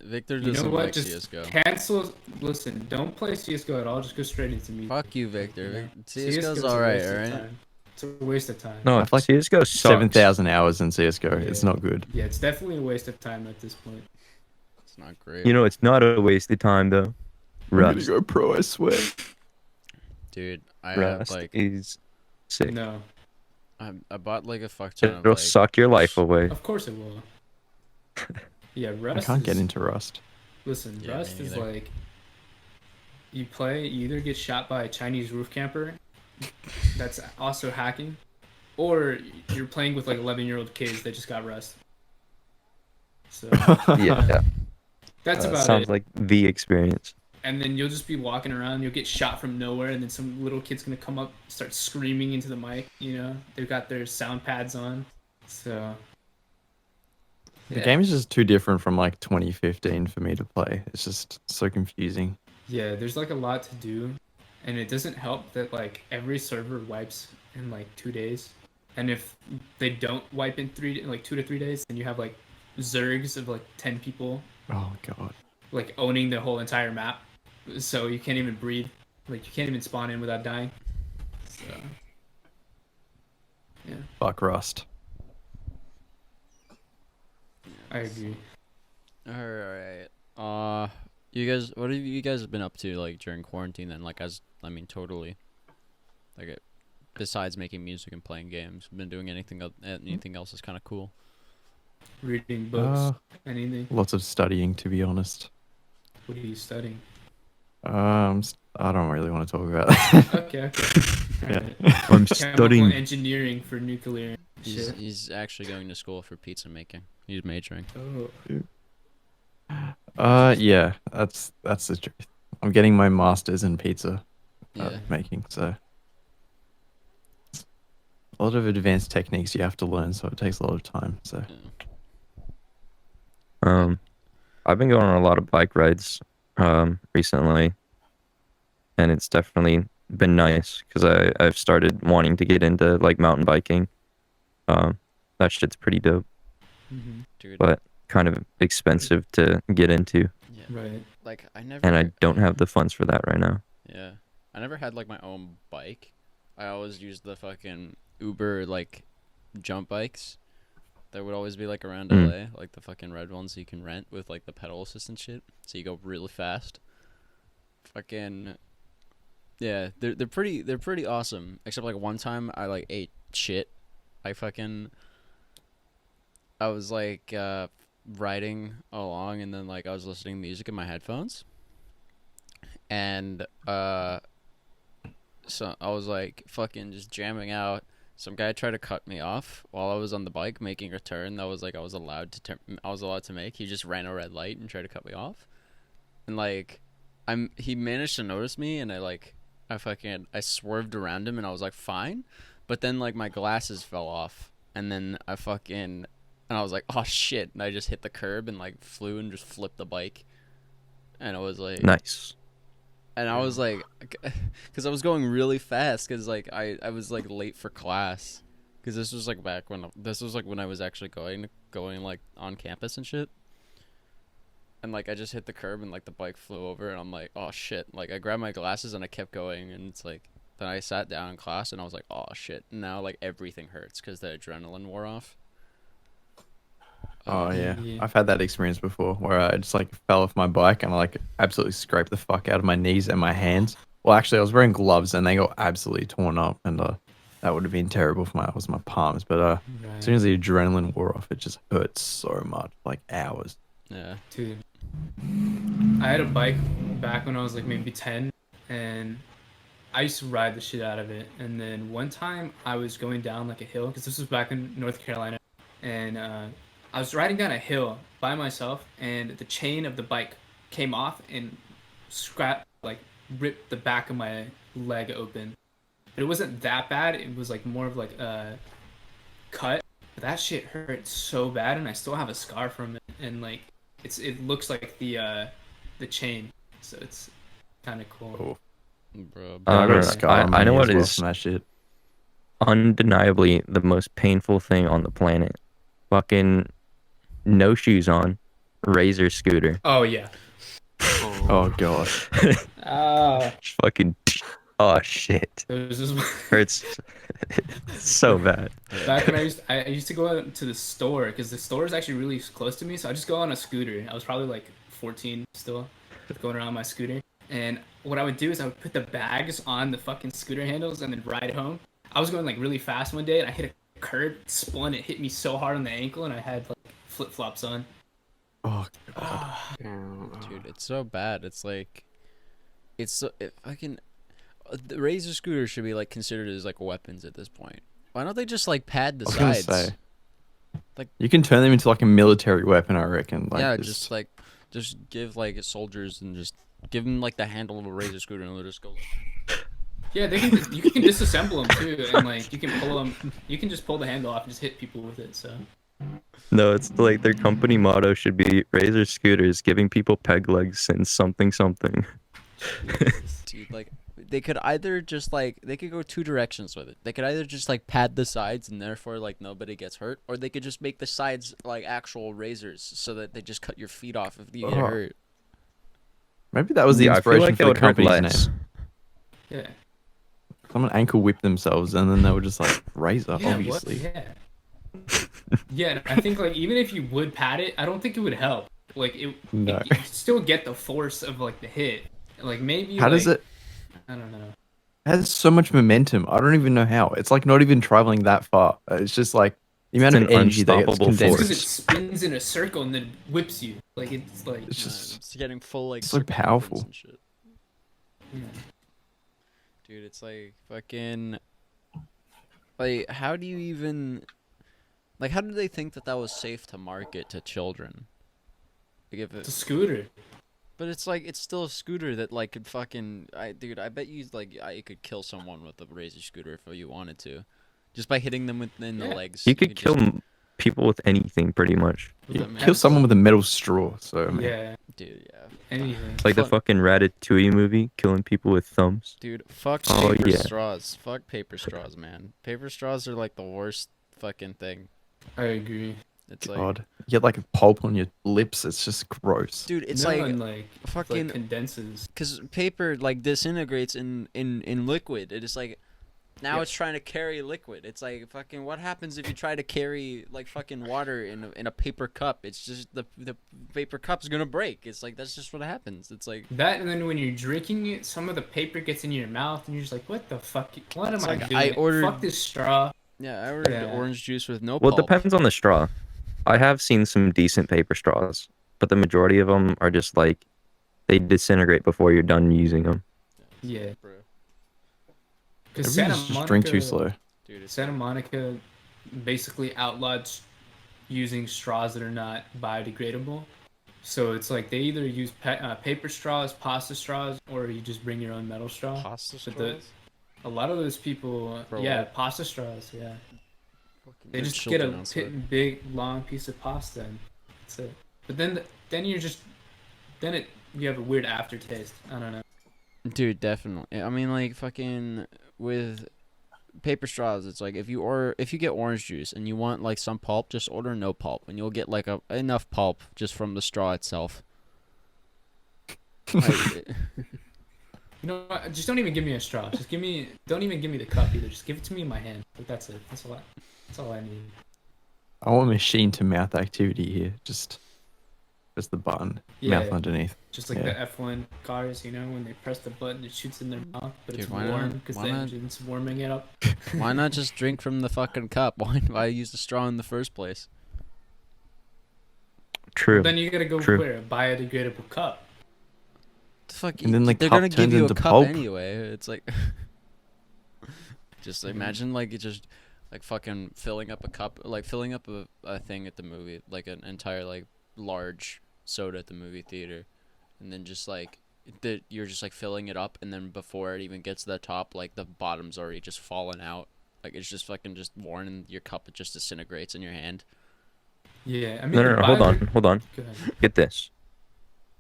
Victor You know doesn't what? like Just CS:GO. cancel. Listen, don't play CS:GO at all. Just go straight into music. Fuck you, Victor. You know? CS:GO's CS:GO is a alright, waste of alright? time. It's a waste of time. No, I've like CSGO sucks. 7,000 hours in CS:GO. It's Yeah. not good. Yeah, it's definitely a waste of time at this point. It's not great. You know, it's not a waste of time, though. I'm gonna Rust. go pro, I swear. Dude, I have Rust like is sick. No, I bought like a fuck ton of It'll like suck your life away. of course it will. Yeah, I Rust. can't get is- into Rust. Listen, Yeah, me Rust is neither. like you either get shot by a Chinese roof camper that's also hacking, or you're playing with like 11-year-old kids that just got Rust. So Yeah, that's about sounds it. like the experience. And then you'll just be walking around, you'll get shot from nowhere, and then some little kid's gonna come up, start screaming into the mic. You know, they've got their sound pads on, so. The game is just too different from like 2015 for me to play. It's just so confusing. Yeah, there's like a lot to do, and it doesn't help that like every server wipes in like 2 days, and if they don't wipe in 2 to 3 days, then you have like zergs of like 10 people Oh god. like owning the whole entire map, so you can't even breathe, like you can't even spawn in without dying. So yeah, Fuck Rust. I agree. Alright. You guys, what have you guys been up to like during quarantine then? Like totally. Like besides making music and playing games, been doing anything else that's kind of cool? Reading books, Uh, anything. lots of studying, to be honest. What are you studying? I don't really want to talk about that. Okay. Yeah. Alright. I'm Chemical studying. engineering for nuclear He's shit. he's actually going to school for pizza making. He's majoring. Oh. Yeah, that's the truth. I'm getting my master's in pizza Yeah. making, so a lot of advanced techniques you have to learn, so it takes a lot of time. So I've been going on a lot of bike rides recently, and it's definitely been nice because I've started wanting to get into like mountain biking. That shit's pretty dope, Dude. but kind of expensive to get into, Yeah. Right. Like I never. and I don't have the funds for that right now. Yeah. I never had like my own bike. I always used the fucking Uber like jump bikes. That would always be like around LA, like the fucking red ones you can rent with like the pedal assist and shit. So you go really fast. Fucking yeah, they're pretty awesome. Except like one time I like ate shit. I was like riding along and then like I was listening to music in my headphones. And so I was like fucking just jamming out. Some guy tried to cut me off while I was on the bike making a turn that was like I was allowed to make. He just ran a red light and tried to cut me off. And like he managed to notice me and I swerved around him and I was like fine. But then like my glasses fell off and then and I was like, "Oh shit." And I just hit the curb and like flew and just flipped the bike. And I was like Nice. And I was like, because I was going really fast, because like I was like late for class, because this was like when I was actually going like on campus and shit. And like I just hit the curb and like the bike flew over and I'm like, oh shit! Like I grabbed my glasses and I kept going and it's like then I sat down in class and I was like, oh shit! And now like everything hurts because the adrenaline wore off. Oh yeah. Yeah. I've had that experience before where I just like fell off my bike and I like absolutely scraped the fuck out of my knees and my hands. Well, actually, I was wearing gloves and they got absolutely torn up, and that would have been terrible for my palms. But as soon Right. as the adrenaline wore off, it just hurt so much, like hours. Yeah. Dude, I had a bike back when I was like maybe 10, and I used to ride the shit out of it. And then one time I was going down like a hill, because this was back in North Carolina, and I was riding down a hill by myself, and the chain of the bike came off and ripped the back of my leg open. But it wasn't that bad. It was like more of like a cut. But that shit hurt so bad, and I still have a scar from it. And like it looks like the chain, so it's kind of cool. Oh, Bro. I got a don't know. scar on my I know knee what as well is from that shit. undeniably the most painful thing on the planet. Fucking no shoes on, razor scooter. Oh yeah. Oh god. Fucking oh shit. There's this Hurts so bad. back when I used to go out to the store, because the store is actually really close to me, so I just go on a scooter. I was probably like 14 still, going around my scooter. And what I would do is I would put the bags on the fucking scooter handles and then ride home. I was going like really fast one day and I hit a curb, spun, it hit me so hard on the ankle, and I had like flip-flops on. Oh god. Dude, it's so bad. It's like, it's so fucking. The razor scooter should be like considered as like weapons at this point. Why don't they just like pad the I was gonna sides? say, Like- you can turn them into like a military weapon, I reckon. Like yeah, just just give like soldiers and just give them like the handle of a razor scooter and they'll just go. Yeah, they can. You can disassemble them too, and like you can pull them. You can just pull the handle off and just hit people with it. So No, it's like their company motto should be razor scooters, giving people peg legs and something something. Dude, like they could either just like they could go two directions with it. They could either just like pad the sides and therefore like nobody gets hurt, or they could just make the sides like actual razors so that they just cut your feet off if you get Oh. hurt. maybe that was the Yeah, I feel inspiration like for it the would hurt company's less. name. yeah. Someone ankle whipped themselves and then they were just like razor, Yeah, obviously. Yeah. Yeah, I think like even if you would pad it, I don't think it would help. Like No. you still get the force of like the hit. Like maybe. How does like, it? I don't know. It has so much momentum. I don't even know how. It's like not even traveling that far. It's just like the amount of an energy that gets unstoppable condensed. Because it force. spins in a circle and then whips you. Like it's like. It's just It's getting full like so circumference powerful. and shit. Yeah. Dude, it's like fucking. Like, how do you even. Like, how did they think that that was safe to market to children? Like, if It's a it, scooter. but it's like, it's still a scooter that, like, could fucking. Dude, I bet you, like, you could kill someone with a razor scooter if you wanted to. Just by hitting them within the Yeah. legs. You could kill just, people with anything, pretty much. With You a kill mask. someone with a metal straw. So I mean, Yeah. Dude, yeah. Anything. It's like the Fun. fucking Ratatouille movie, killing people with thumbs. Dude, fuck Oh, paper yeah. straws. Fuck paper straws, man. Paper straws are, like, the worst fucking thing. I agree. It's like. God, you get like a pulp on your lips. It's just gross. Dude, it's No, like. and, like Fucking. condenses. Because paper like disintegrates in liquid. It is like now Yeah. it's trying to carry liquid. It's like fucking what happens if you try to carry like fucking water in a paper cup? It's just the paper cup's gonna break. It's like that's just what happens. It's like That, and then when you're drinking it, some of the paper gets in your mouth, and you're just like, "What the fuck? What It's am I like, doing? I ordered- Fuck this straw." yeah, I ordered Yeah. orange juice with no Well, it pulp. depends on the straw. I have seen some decent paper straws, but the majority of them are just like they disintegrate before you're done using them. Yeah. Bro. Because Maybe just drink too slow. Dude, it's Santa Monica basically outlawed using straws that are not biodegradable. So it's like they either use paper straws, pasta straws, or you just bring your own metal straw. pasta But the- straws. A lot of those people, For yeah, what? pasta straws, yeah. They There's just get a children outside. big, long piece of pasta, and that's it. But then you're just, you have a weird aftertaste. I don't know. Dude, definitely. I mean, like fucking with paper straws, it's like if you get orange juice and you want like some pulp, just order no pulp, and you'll get like enough pulp just from the straw itself. Like, You know what? Just don't even give me a straw. Don't even give me the cup either. Just give it to me in my hand. Like, that's it. That's all I need. I want machine to mouth activity here. Just the button, mouth Yeah. underneath. Just like Yeah. the F1 cars, you know, when they press the button, it shoots in their mouth, but Dude, it's why warm not? because Why the not? engine's warming it up. Why not just drink from the fucking cup? Why use the straw in the first place? True. Then you gotta go True. where? Buy a degradable cup. The fuck? And then the they're cup gonna give turns you a into cup pulp. anyway. It's like, just imagine like it just like fucking filling up a cup, like filling up a thing at the movie, like an entire like large soda at the movie theater, and then just like you're just like filling it up, and then before it even gets to the top, like the bottom's already just fallen out, like it's just fucking just worn, and your cup it just disintegrates in your hand. Yeah, I mean, No, hold on. Go ahead. Get this.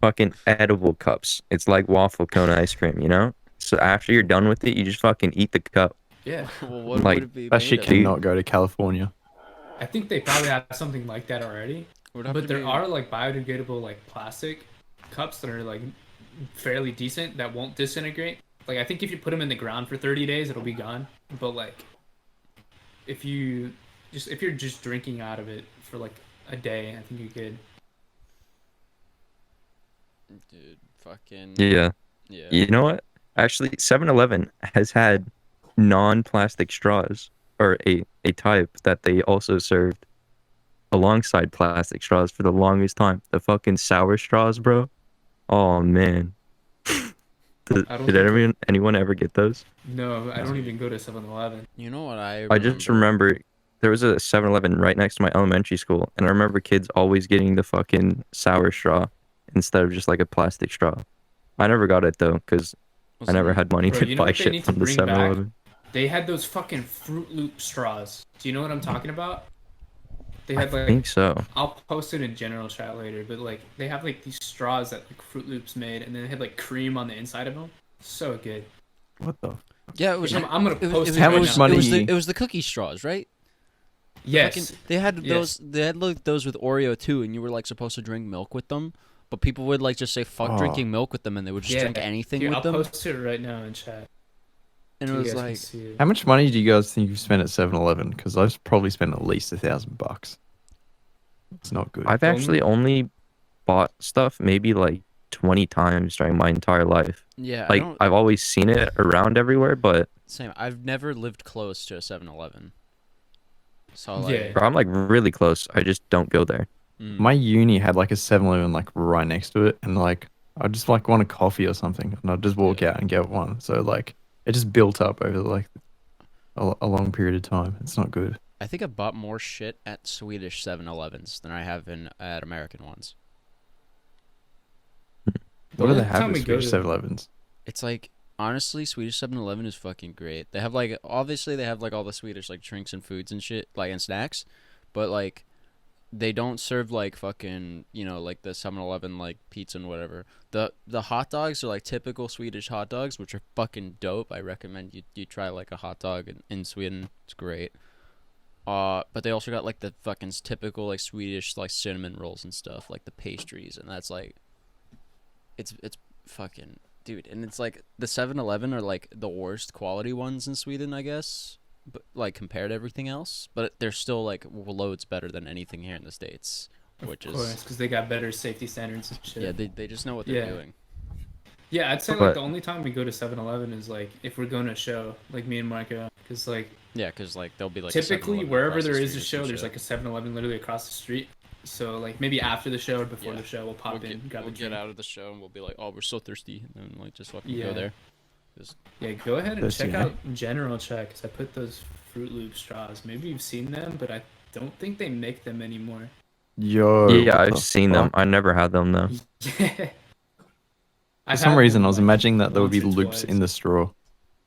Fucking edible cups. It's like waffle cone ice cream, you know? So after you're done with it, you just fucking eat the cup. Yeah, Well, what Like, would it be That made shit of? cannot go to California. I think they probably have something like that already. It would have But to there be- are like biodegradable like plastic cups that are like fairly decent that won't disintegrate. Like I think if you put them in the ground for 30 days, it'll be gone. But like if you're just drinking out of it for like a day, I think you're good. Dude, fucking Yeah. yeah. You know what? Actually, 7-Eleven has had non-plastic straws, or a type that they also served alongside plastic straws for the longest time. The fucking sour straws, bro. Oh, man. I don't Did think- anyone ever get those? No, I don't even go to 7-Eleven. You know what I I just remember there was a 7-Eleven right next to my elementary school, and I remember kids always getting the fucking sour straw instead of just like a plastic straw. I never got it though, because I never had money Bro, to you know buy what they shit need to from the bring back? 7-Eleven. They had those fucking Fruit Loop straws. Do you know what I'm talking about? They I had like think so. I'll post it in general chat later, but like they have like these straws that like Fruit Loops made, and then they had like cream on the inside of them. So good. What the? Yeah, it was. I'm gonna It was, post it it How was, right much now. money- It was the cookie straws, right? Yes. Fucking- they had Yes. those. They had like those with Oreo too, and you were like supposed to drink milk with them. But people would like just say fuck Oh. drinking milk with them, and they would just drink anything Here, with I'll them. post it right now in chat. And so it you was guys can like, see it. How much money do you guys think you've spent at 7-Eleven? Because I've probably spent at least $1,000. It's not good. I've actually only bought stuff maybe like 20 times during my entire life. yeah, I Like don't. I've always seen it around everywhere, but Same. I've never lived close to a 7-Eleven. So like, Yeah. bro, I'm like really close. I just don't go there. My uni had like a 7-Eleven like right next to it, and like I just like want a coffee or something, and I'd just walk out and get one. So like it just built up over like a long period of time. It's not good. I think I bought more shit at Swedish 7-Elevens than I have at American ones. What do they Every have time at we go Swedish to- 7-Elevens? It's like honestly, Swedish 7-Eleven is fucking great. They have like obviously they have like all the Swedish like drinks and foods and shit like and snacks, but like they don't serve like fucking like the 7-Eleven like pizza and whatever. The hot dogs are like typical Swedish hot dogs, which are fucking dope. I recommend you try like a hot dog in Sweden. It's great. But they also got like the fucking typical like Swedish like cinnamon rolls and stuff, like the pastries, and that's like it's fucking dude, and it's like the 7-Eleven are like the worst quality ones in Sweden, I guess, but like compared to everything else, but they're still like loads better than anything here in the States, which Of is course, because they got better safety standards and shit. yeah, they just know what they're Yeah. doing. Yeah, I'd say like But- the only time we go to 7-Eleven is like if we're going to a show, like me and Marco, because like Yeah, because like there'll be like a typically 7-Eleven wherever across the there is a street or show, some there's shit. like a 7-Eleven literally across the street. So like maybe after the show or before Yeah. the show, we'll pop in, grab a we'll drink. get out of the show and we'll be like, oh, we're so thirsty, and then like just fucking Yeah. go there. Yeah, go ahead and This, check yeah. out General Check, 'cause I put those Fruit Loop straws. Maybe you've seen them, but I don't think they make them anymore. Yo. Yeah, what I've the seen them. fuck? I never had them though. Yeah. For some reason, I was imagining that there would be once or loops twice. in the straw.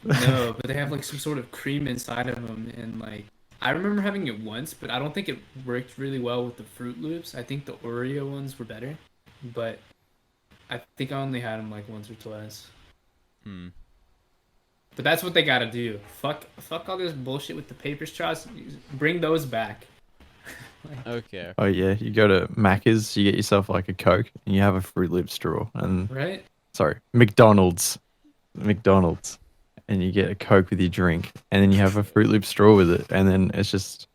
No, but they have like some sort of cream inside of them, and like I remember having it once, but I don't think it worked really well with the Fruit Loops. I think the Oreo ones were better, but I think I only had them like once or twice. Hmm. But that's what they gotta do. Fuck all this bullshit with the paper straws. Bring those back. Okay. Oh yeah, you go to Macca's, you get yourself like a Coke, and you have a Fruit Loop straw, and Right? sorry, McDonald's, and you get a Coke with your drink, and then you have a Fruit Loop straw with it, and then it's just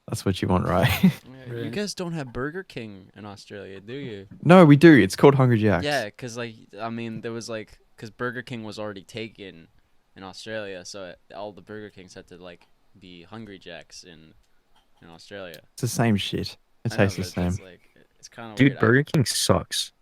that's what you want, right? Yeah, You Right. guys don't have Burger King in Australia, do you? No, we do. It's called Hungry Jack's. Yeah, because like I mean, there was like because Burger King was already taken in Australia, so all the Burger Kings had to like be Hungry Jacks in Australia. It's the same shit. It I know, tastes the but same. it's like it's kind of Dude, weird. Burger King sucks.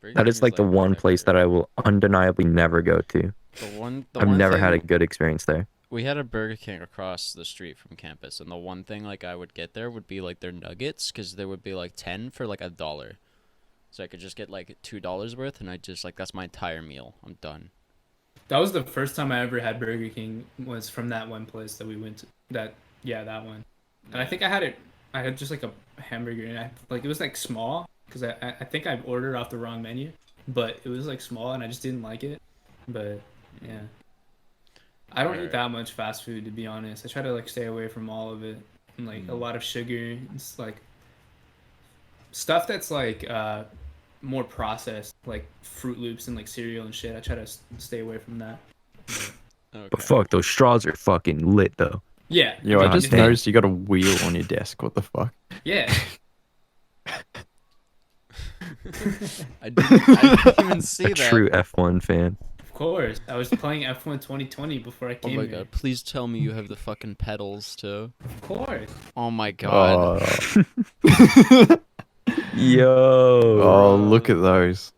Burger That King is like the my one place that favorite. I will undeniably never go to. The I've one never thing, had a good experience there. we had a Burger King across the street from campus, and the one thing like I would get there would be like their nuggets, because there would be like 10 for like $1, so I could just get like $2 worth, and I just like that's my entire meal. I'm done. That was the first time I ever had Burger King, was from that one place that we went to. That one. And I think I had just like a hamburger, and it was like small, because I think I ordered off the wrong menu, but it was like small and I just didn't like it. But yeah, I don't eat Alright. that much fast food, to be honest. I try to like stay away from all of it, and like a lot of sugar. It's like stuff that's like more processed, like Fruit Loops and like cereal and shit. I try to stay away from that. Okay. But fuck, those straws are fucking lit though. Yeah. Yo, I God just damn. noticed you got a wheel on your desk. What the fuck? Yeah. I didn't even see A that. true F1 fan. Of course. I was playing F1 2020 before I Oh came my here. god! Please tell me you have the fucking pedals too. Of course. Oh my god! Yo. Oh, look at those.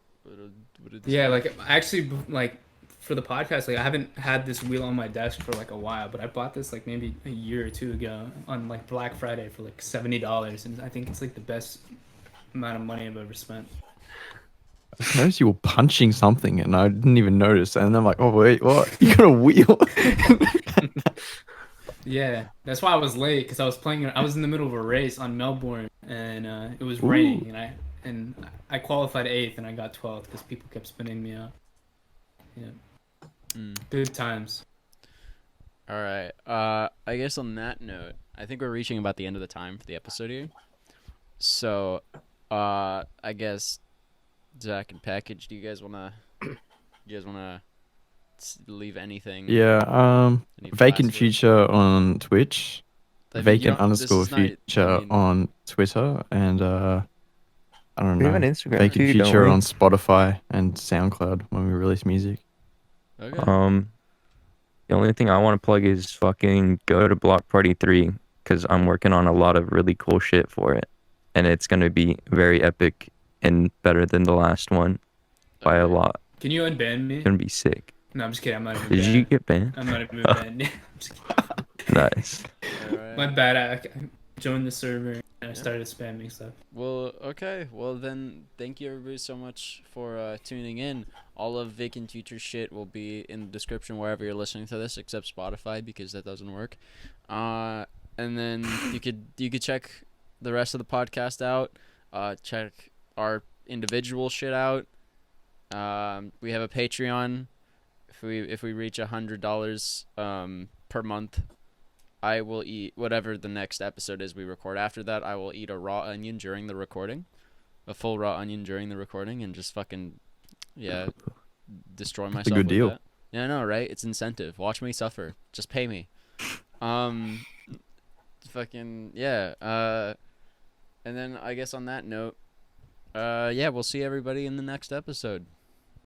Yeah, like actually, like for the podcast, like I haven't had this wheel on my desk for like a while, but I bought this like maybe a year or two ago on like Black Friday for like $70, and I think it's like the best amount of money I've ever spent. I just noticed you were punching something and I didn't even notice. And I'm like, oh, wait, what? You got a wheel? Yeah, that's why I was late, because I was in the middle of a race on Melbourne, and it was raining, and I qualified 8th and I got 12th because people kept spinning me out. Yeah, good times. All right. I guess on that note, I think we're reaching about the end of the time for the episode here. So, I guess Zach and Package, do you guys wanna leave anything? Yeah, Any Vacant last words? Future on Twitch. I mean, you Vacant don't- this underscore is not- I future mean- on Twitter. And I don't We know. have an Instagram Vacant too, don't Future we? on Spotify and SoundCloud when we release music. Okay. The only thing I want to plug is fucking go to Block Party 3 because I'm working on a lot of really cool shit for it, and it's gonna be very epic and better than the last one by a Okay. lot. Can you unban me? It's gonna be sick. No, I'm just kidding. I'm not even Did banned. you get banned? I'm not even banned. I'm just kidding. Nice. All right. My bad. I joined the server and I started spamming stuff. Well, okay. Well, then, thank you everybody so much for tuning in. All of Vacant Future shit will be in the description wherever you're listening to this, except Spotify because that doesn't work. And then you could check the rest of the podcast out. Check our individual shit out. We have a Patreon. If we reach $100 per month, I will eat whatever the next episode is we record. After that, I will eat a raw onion during the recording, a full raw onion during the recording, and just fucking, destroy myself. a good with deal. that. Yeah, I know, right? It's incentive. Watch me suffer. Just pay me. Fucking yeah. And then I guess on that note, we'll see everybody in the next episode.